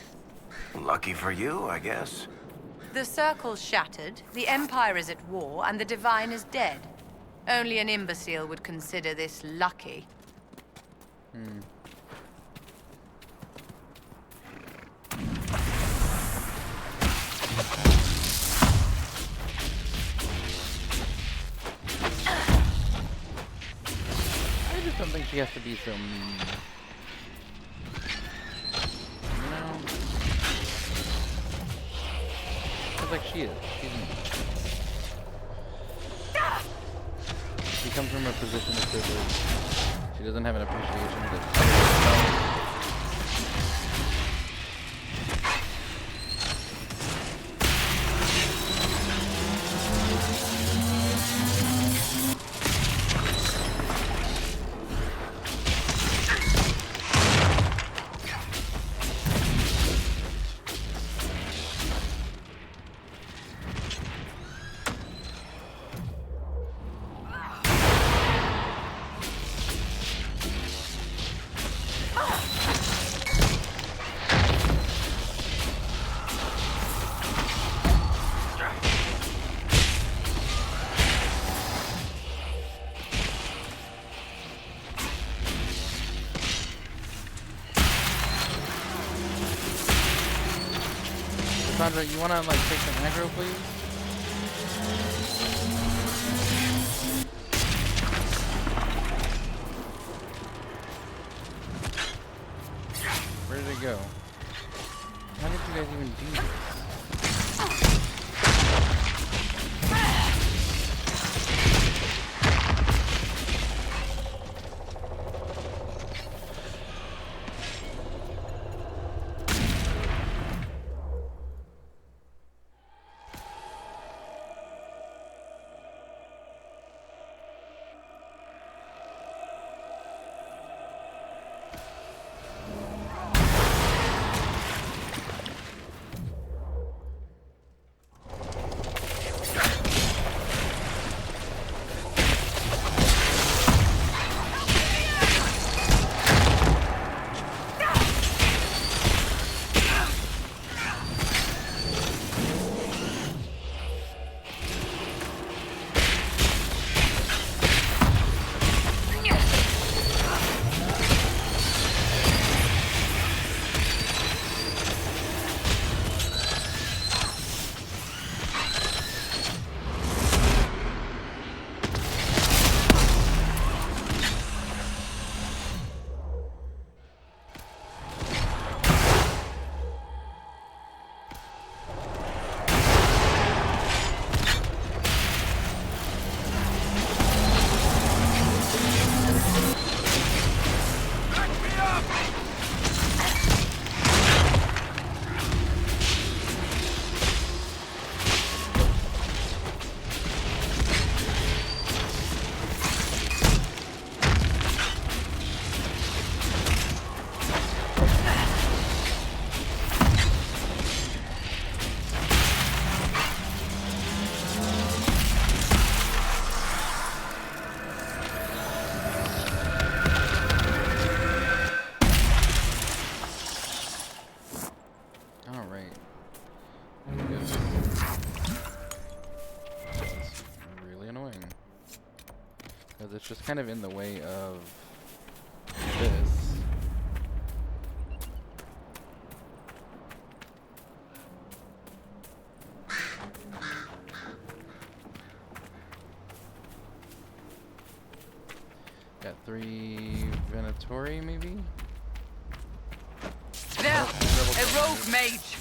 Lucky for you, I guess. The Circle's shattered, the Empire is at war, and the Divine is dead. Only an imbecile would consider this lucky. she has to be so mean. You know? It's like she is. She's mean. She comes from a position of privilege. She doesn't have an appreciation that others don't. Sandra, you wanna like take some aggro, please? Where did it go? How did you guys even do this? Because it's just kind of in the way of this. Got 3 Venatori, maybe? There! A rogue mage!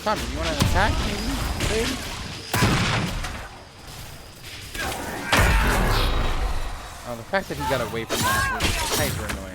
Come, you want to attack me, baby? Oh, the fact that he got away from that was hyper annoying.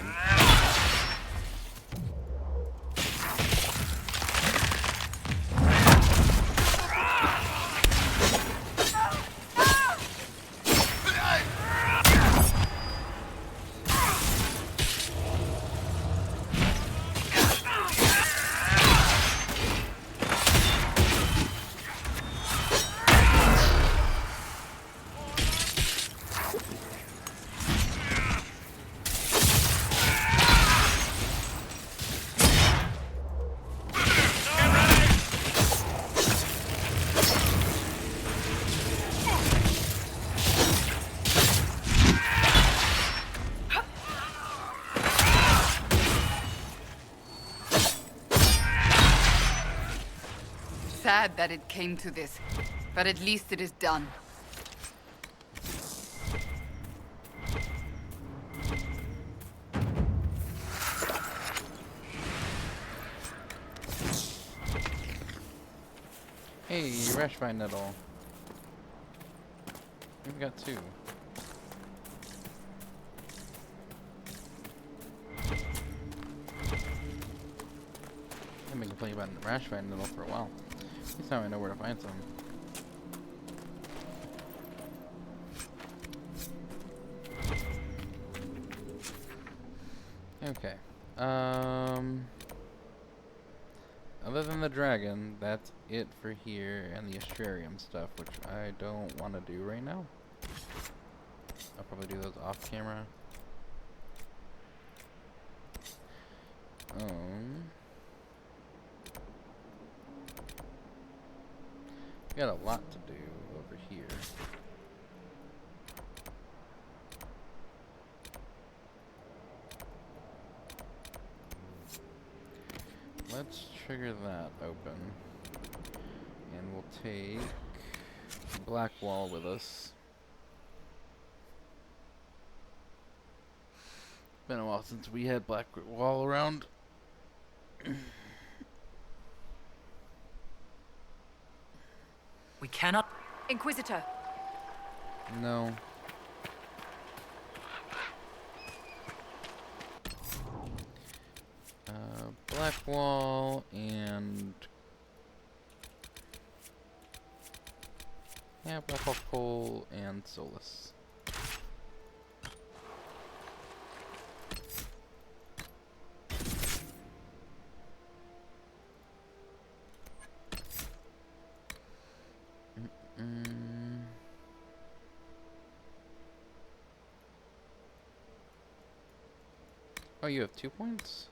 sad that it came to this, but at least it is done. Hey, Rashvine Nettle. We've got 2. I've been complaining about Rashvine Nettle for a while. At least now I know where to find some. Okay. Other than the dragon, that's it for here, and the Astrarium stuff, which I don't want to do right now. I'll probably do those off camera. Got a lot to do over here. Let's trigger that open, and we'll take Blackwall with us. Been a while since we had Blackwall around. We cannot... Inquisitor. No. Blackwall and... yeah, Blackwall, Cole, and Solus. Oh, you have 2 points?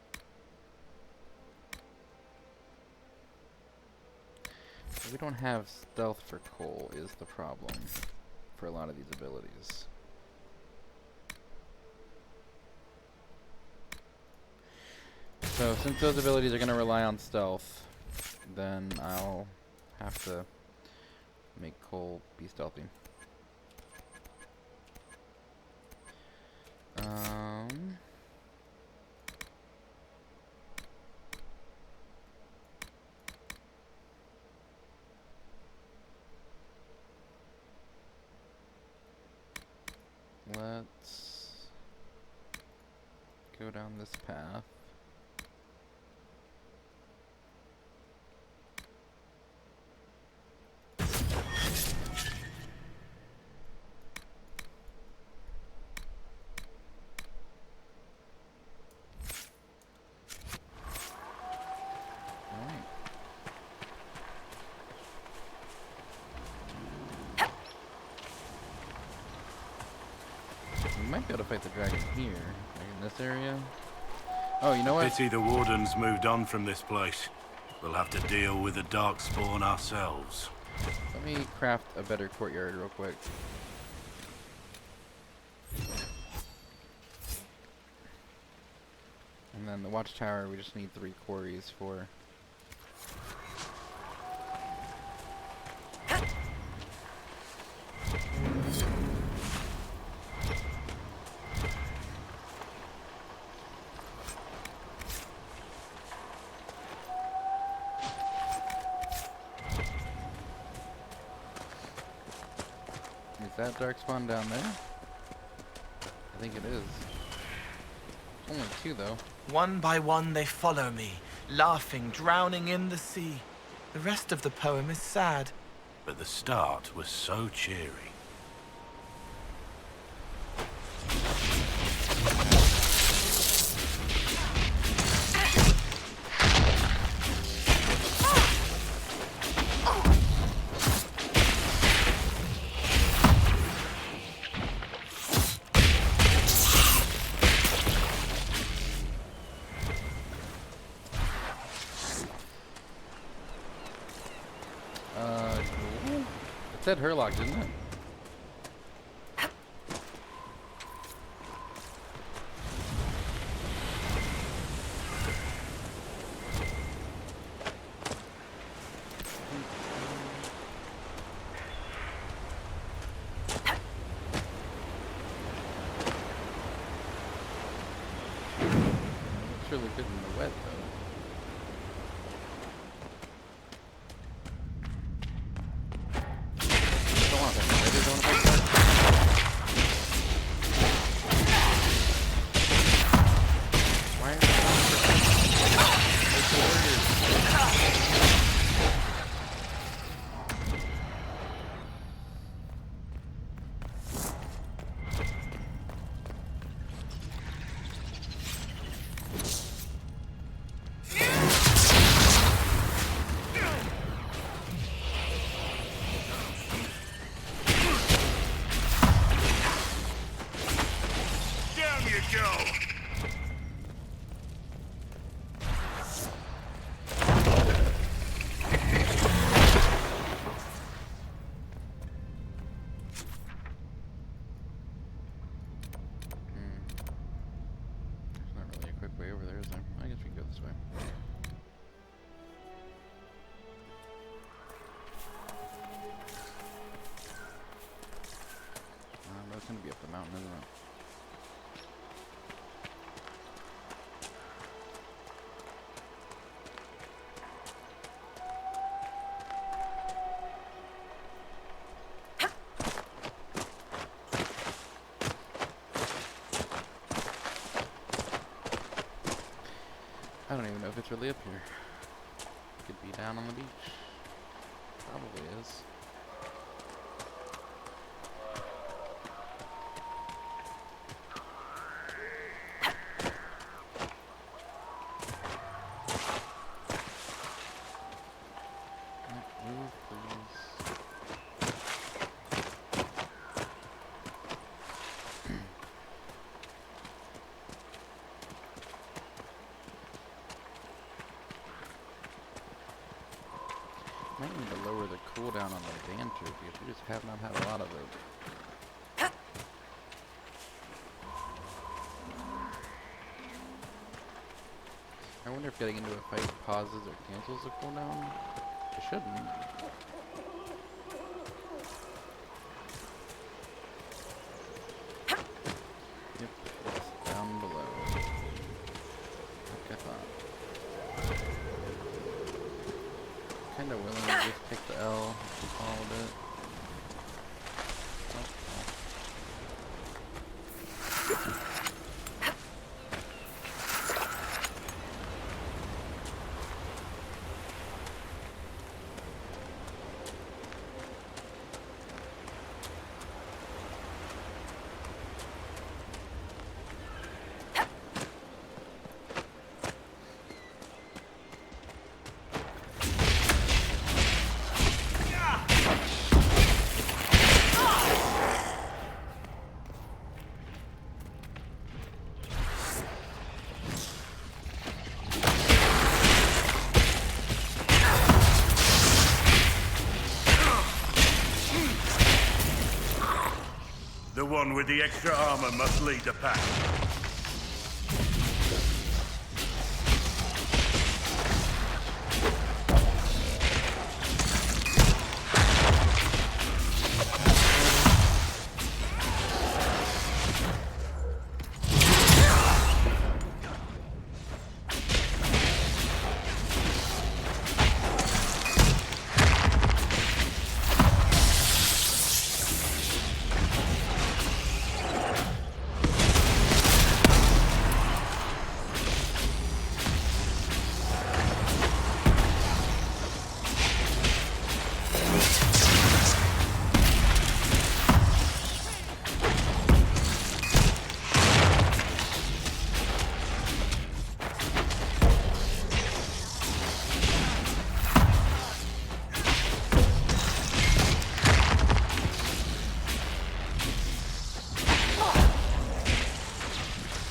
We don't have stealth for Cole is the problem for a lot of these abilities. So since those abilities are going to rely on stealth, then I'll have to make Cole be stealthy. Let's go down this path. We might be able to fight the dragon here, like in this area. Oh, you know what? Pity the Wardens moved on from this place. We'll have to deal with the Darkspawn ourselves. Let me craft a better courtyard real quick. And then the watchtower, we just need 3 quarries for. Is that Darkspawn down there? I think it is. Only 2 though. One by one they follow me, laughing, drowning in the sea. The rest of the poem is sad. But the start was so cheery. It said Herlock, didn't it? actually look good in the wet, though. Hold on a second. Maybe don't fight that. Why are you Down you go! There's not really a quick way over there, is there? I guess we can go this way. That's gonna be up the mountain, isn't it? I don't even know if it's really up here. Could be down on the beach. Probably is. Move, please. Might need to lower the cooldown on the banter because we just have not had a lot of it. I wonder if getting into a fight pauses or cancels the cooldown. It shouldn't. Yep, it's down below. Like I thought. Kinda willing to just take the L and call it. The one with the extra armor must lead the pack.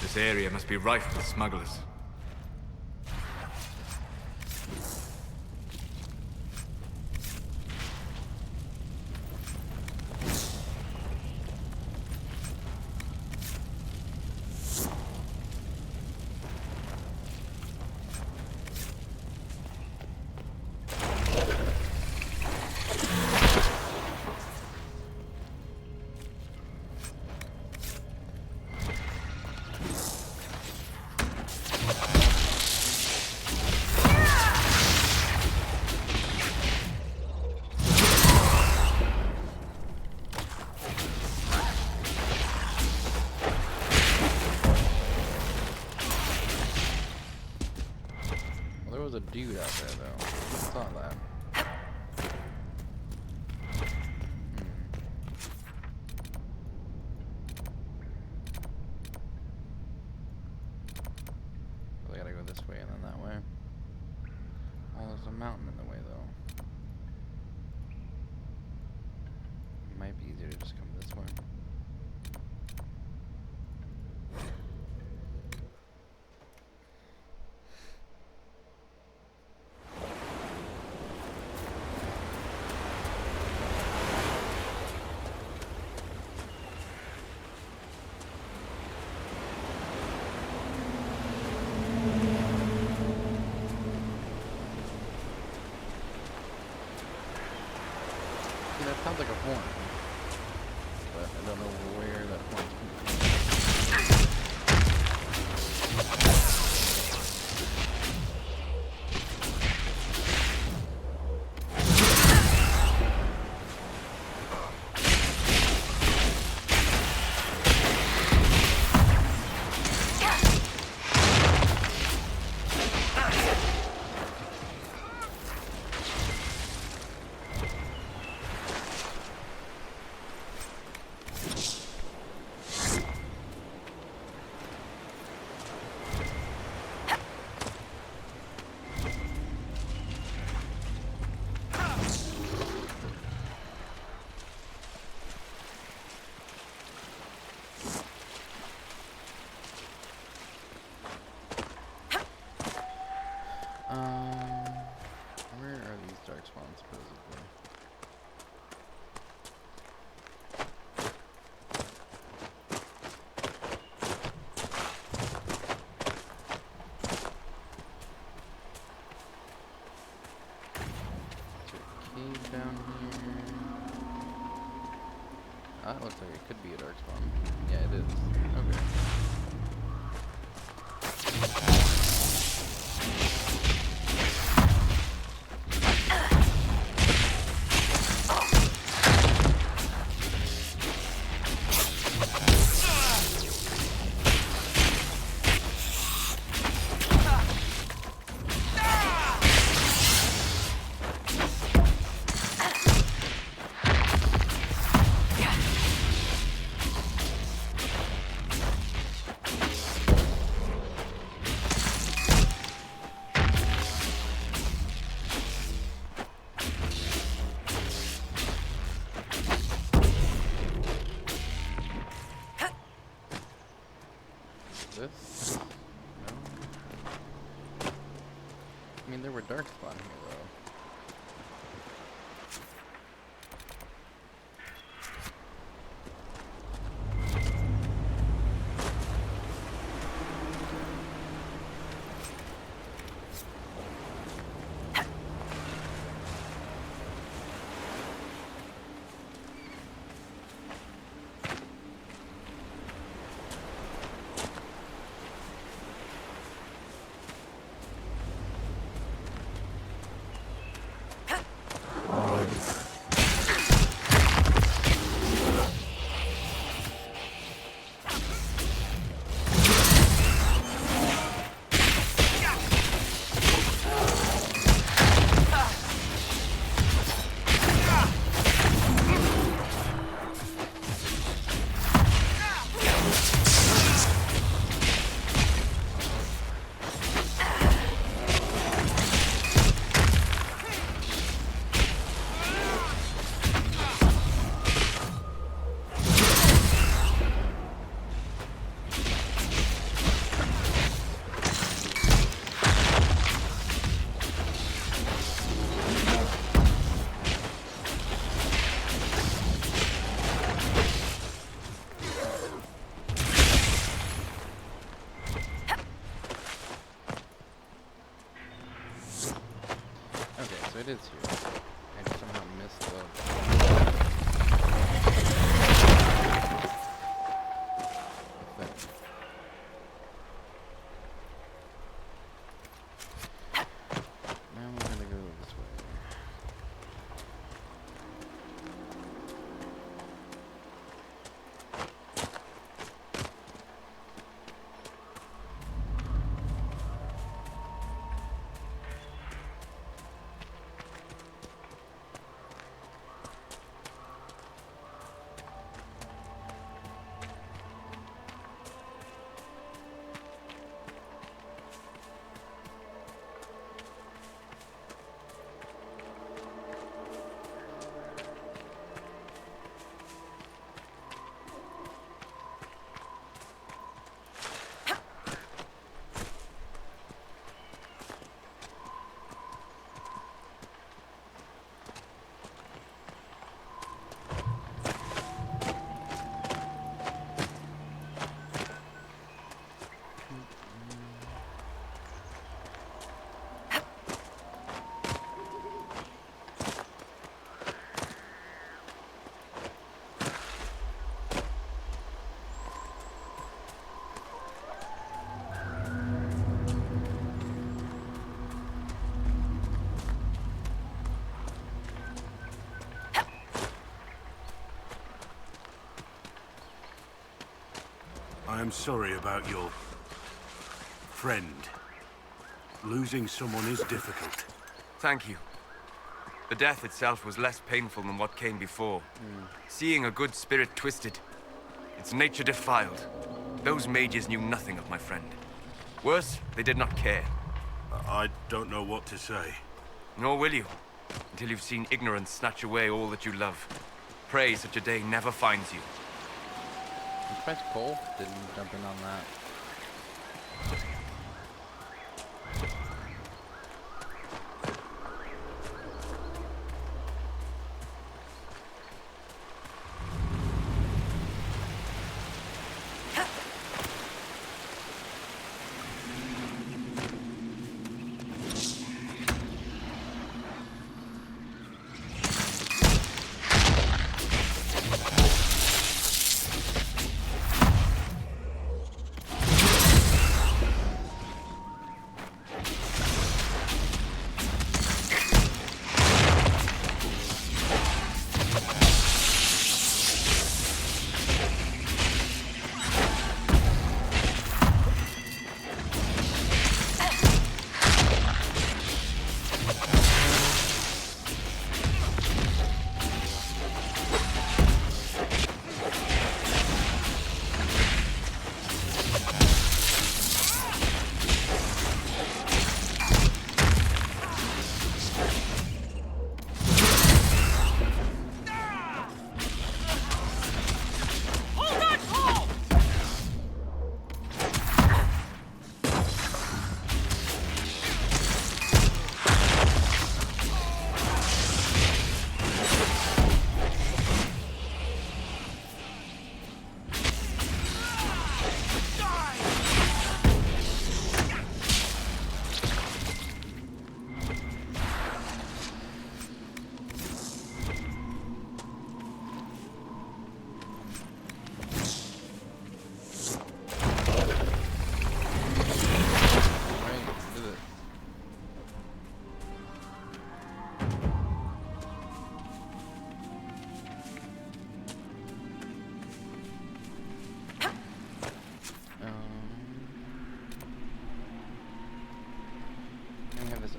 This area must be rife with smugglers. a dude out there though. I saw that. I gotta go this way and then that way. Oh, there's a mountain in the way though. It might be easier to just come this way. That sounds like a horn, but I don't know where that horn's coming from. Where are these dark spawns supposedly? Is there a cave down here? Ah, that looks like it could be a dark spawn. Yeah, it is. Okay. This? No. I mean, there were dark spawn here, though. So it is here. I just somehow missed the... thing. Now we're gonna go this way. I am sorry about your friend. Losing someone is difficult. Thank you. The death itself was less painful than what came before. Seeing a good spirit twisted, its nature defiled. Those mages knew nothing of my friend. Worse, they did not care. I don't know what to say. Nor will you, until you've seen ignorance snatch away all that you love. Pray such a day never finds you. I'm surprised Cole didn't jump in on that.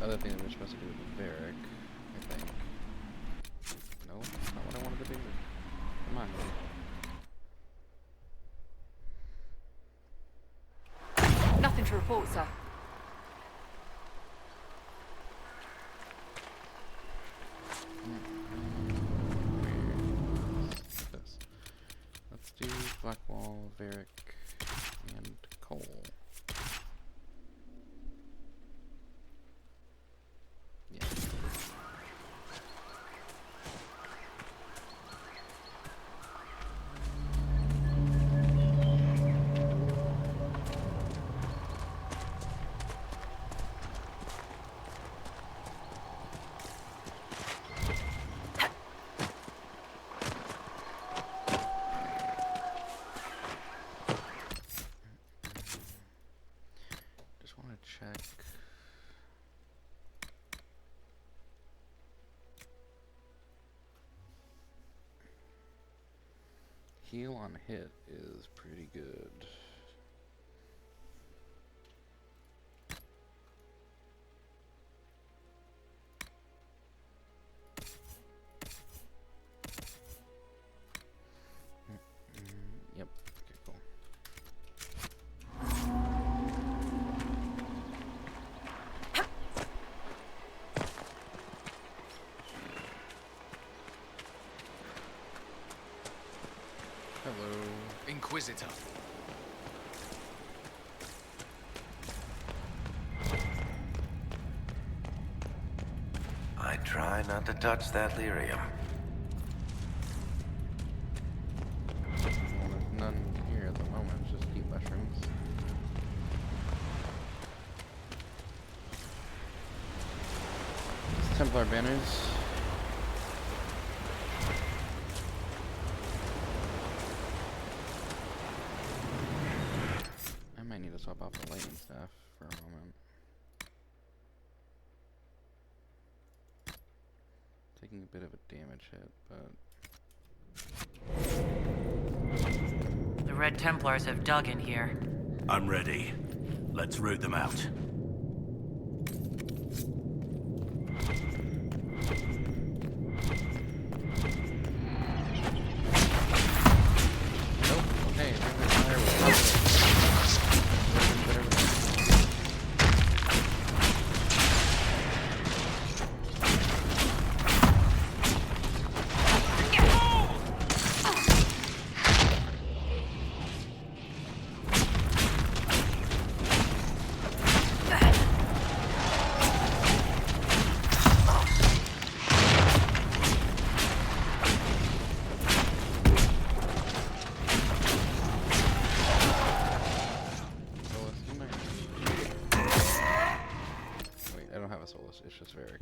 Other thing that we're supposed to do with Varric, I think. No, that's not what I wanted to do. Come on. Nothing to report, sir. Where's this? Let's do Blackwall, Varric, and Cole. Check. Heal on hit is pretty good. Yep. Okay, cool. Hello. Inquisitor. I try not to touch that lyrium. Well, there's none here at the moment, it's just heat mushrooms. Templar banners. I might need to swap out the lightning staff for a moment. Taking a bit of a damage hit, but The Red Templars have dug in here. I'm ready. Let's root them out. It's just very...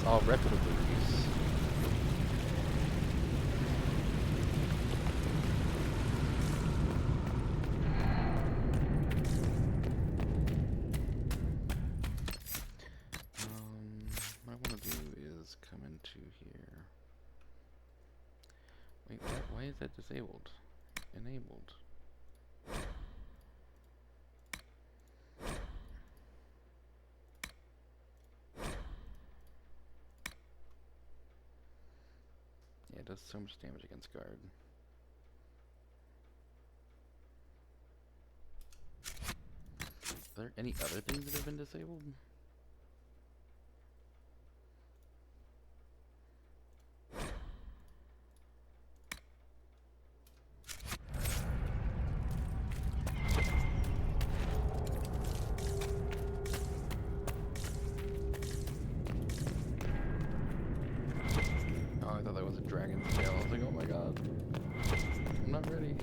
All reputable use. What I want to do is come into here. Wait, why is that disabled? Enabled. It does so much damage against guard. Are there any other things that have been disabled? Dragon's tail. I was like, oh my god. I'm not ready.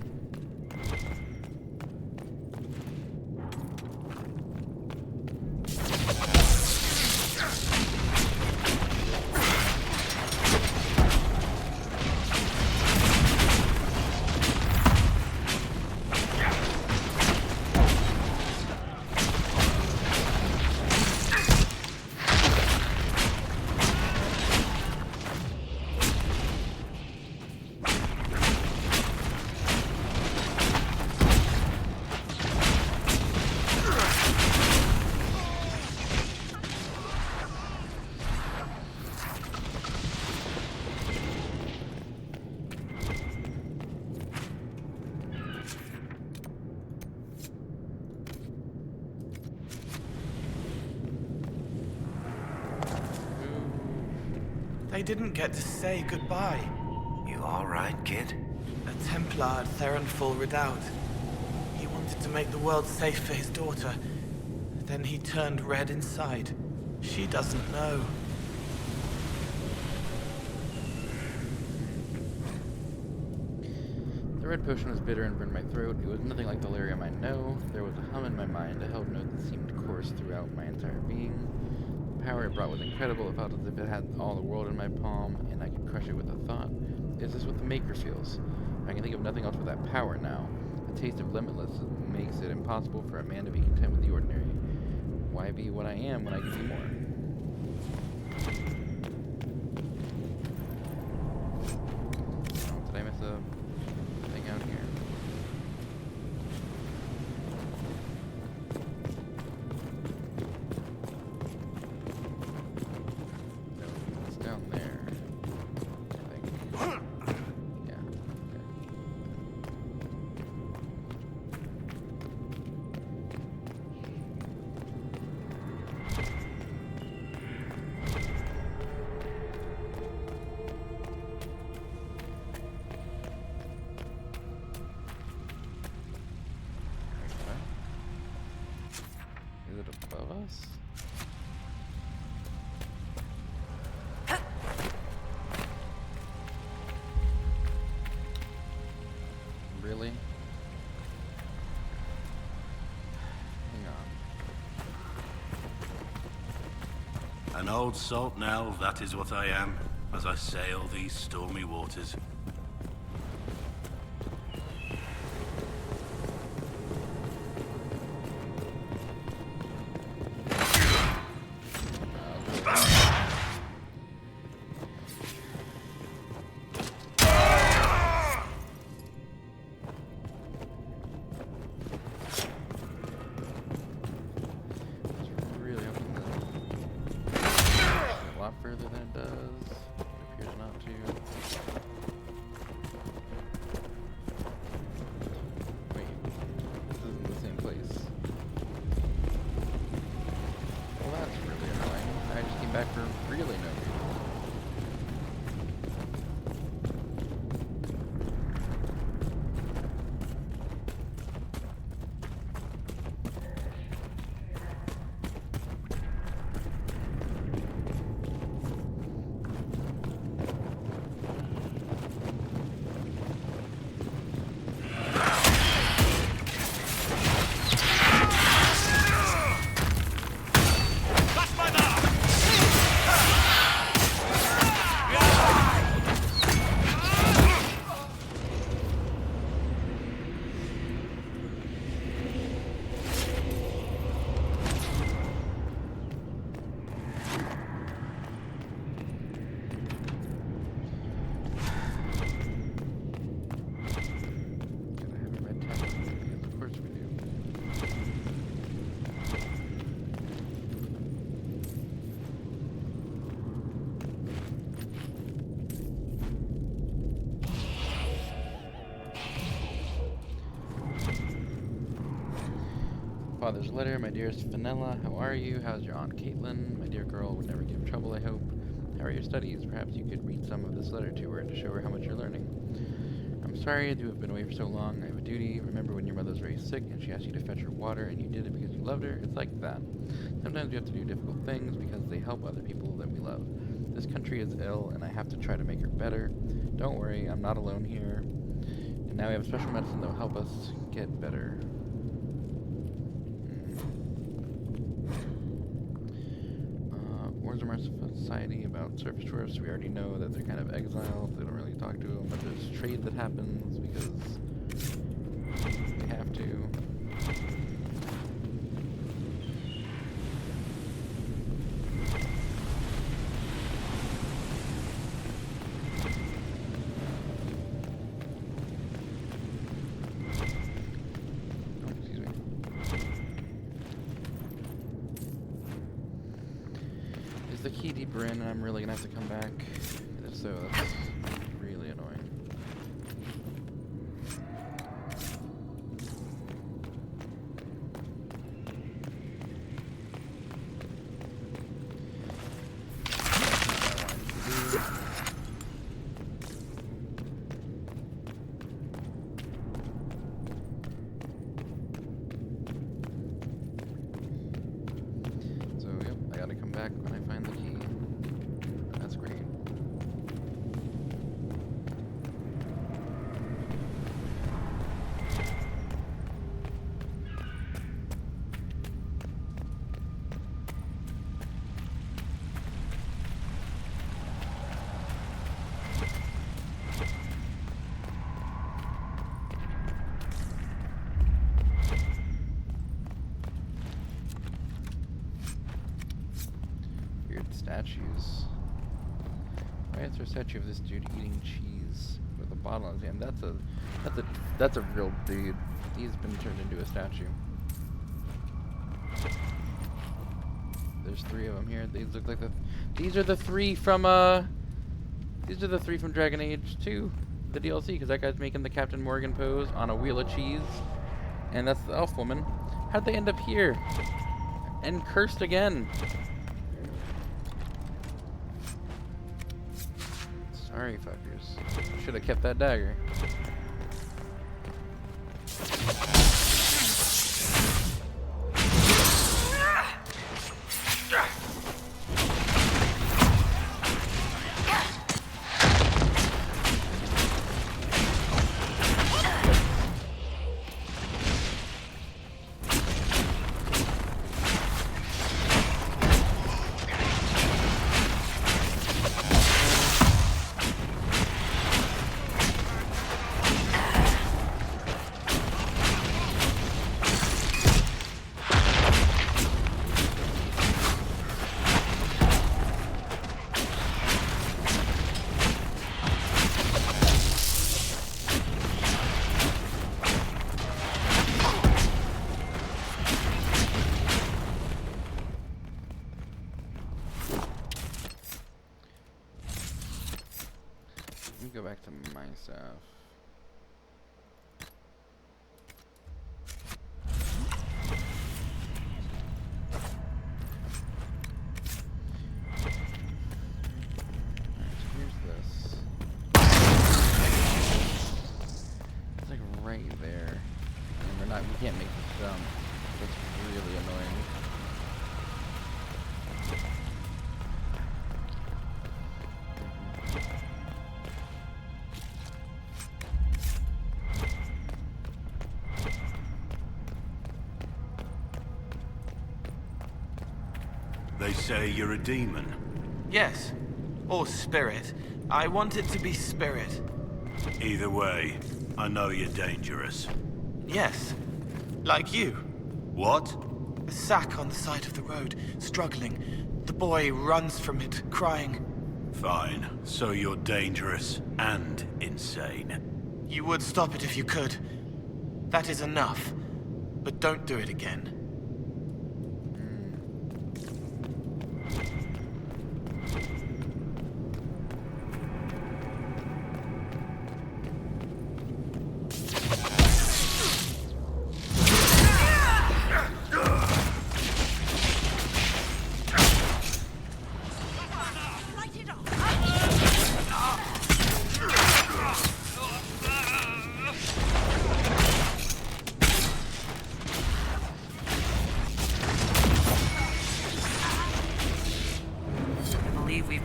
They didn't get to say goodbye. You All right, kid. A Templar at Theronfall Redoubt. He wanted to make the world safe for his daughter. Then he turned red inside. She doesn't know. The red potion was bitter and burned my throat. It was nothing like delirium I know. There was a hum in my mind, a held note that seemed to course throughout my entire being. The power it brought was incredible. It felt as if it had all the world in my palm, and I could crush it with a thought. Is this what the Maker feels? I can think of nothing else with that power now. The taste of limitless makes it impossible for a man to be content with the ordinary. Why be what I am when I can be more? Oh, did I miss a thing out here? No, it's down there. I think. Yeah. Okay. Is it above us? Really? Hang on. An old salt now, that is what I am, as I sail these stormy waters. Really hoping that a lot further than it does. It appears not to. Wait, this isn't the same place. Well, that's really annoying. I just came back for really no reason. Gotta have a red tab. Yes, of course we do. Father's letter, my dearest Vanilla, how are you? How's your Aunt Caitlin? My dear girl would never give trouble, I hope. How are your studies? Perhaps you could read some of this letter to her to show her how much you're learning. I'm sorry to have been away for so long. I have a duty. Remember when your mother was very sick and she asked you to fetch her water and you did it because you loved her? It's like that. Sometimes we have to do difficult things because they help other people that we love. This country is ill and I have to try to make her better. Don't worry, I'm not alone here. And now we have special medicine that will help us get better. Wars of our society about surface tourists. We already know that they're kind of exiled. They don't really talk to them, but there's trade that happens because they have to. Oh, excuse me. Is the key deeper in and I'm really gonna have to come back? If so, that's really annoying. statues. Why is there a statue of this dude eating cheese with a bottle in his hand? That's a real dude. He's been turned into a statue. There's 3 of them here. These look like these are the 3 from Dragon Age 2, the DLC, because that guy's making the Captain Morgan pose on a wheel of cheese, and that's the elf woman. How'd they end up here? And cursed again. Sorry, fuckers. Should have kept that dagger. Go back to my stuff. Alright, so here's this. It's like right there. And we can't make this jump. That's really annoying. They say you're a demon. Yes. Or spirit. I want it to be spirit. Either way, I know you're dangerous. Yes. Like you. What? A sack on the side of the road, struggling. The boy runs from it, crying. Fine. So you're dangerous and insane. You would stop it if you could. That is enough. But don't do it again.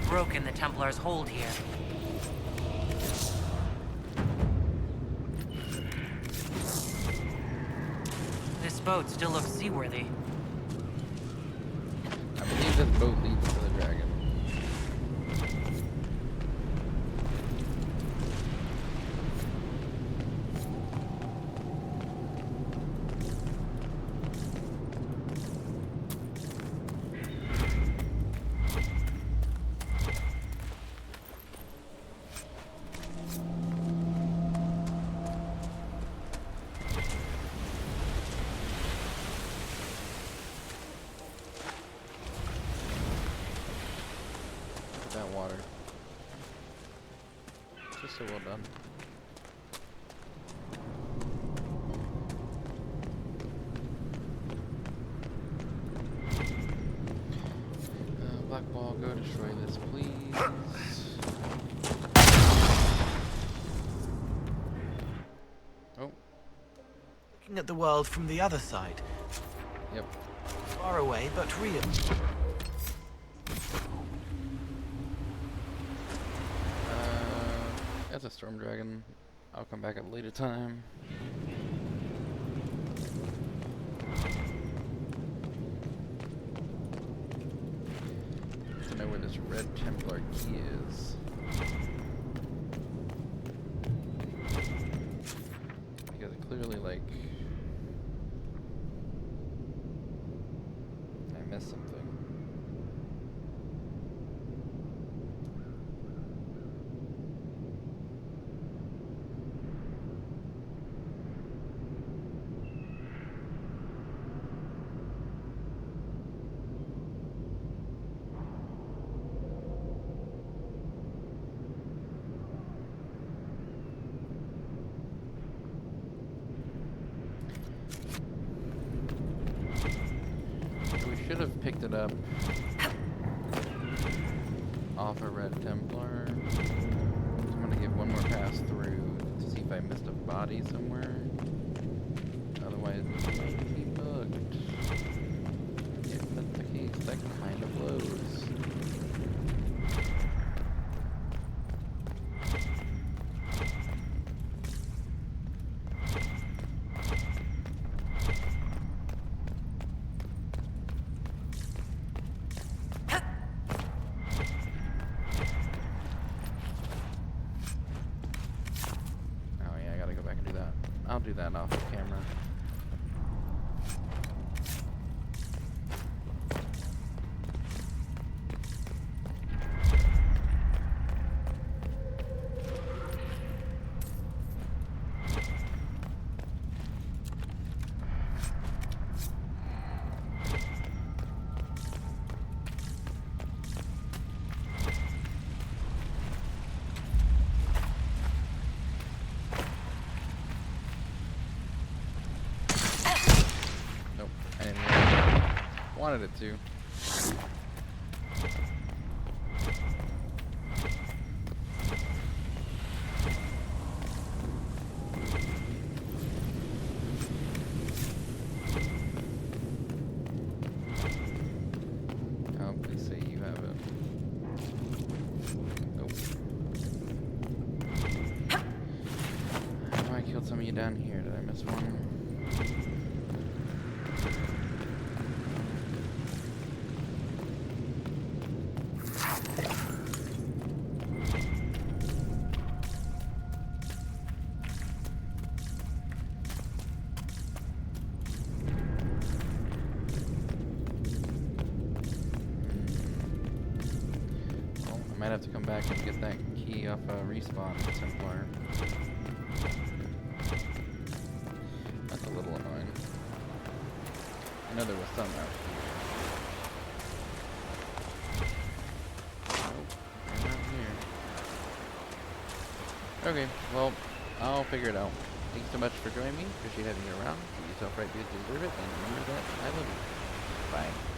Broken the Templars' hold here. This boat still looks seaworthy. I believe this boat leads to the dragon. That water. Just so well done. Black ball, go destroy this, please. Oh. Looking at the world from the other side. Yep. Far away, but real. That's a storm dragon. I'll come back at a later time. To know where this red Templar key is. Because it clearly, like, I missed something. should have picked it up off a Red Templar. I'm gonna give one more pass through to see if I missed a body somewhere. Otherwise, it might be bugged. If that's the case, that kind of blows. I'll do that off the camera. Wanted it to. Oh, please say you have it. Nope. Oh, I killed some of you down here. Did I miss one? Might have to come back and get that key off a respawn Templar. That's a little annoying. I know there was some out here. Nope, they're not here. Okay, well, I'll figure it out. Thanks so much for joining me. Appreciate having you around. Keep yourself right because you deserve it, and remember that I love you. Bye.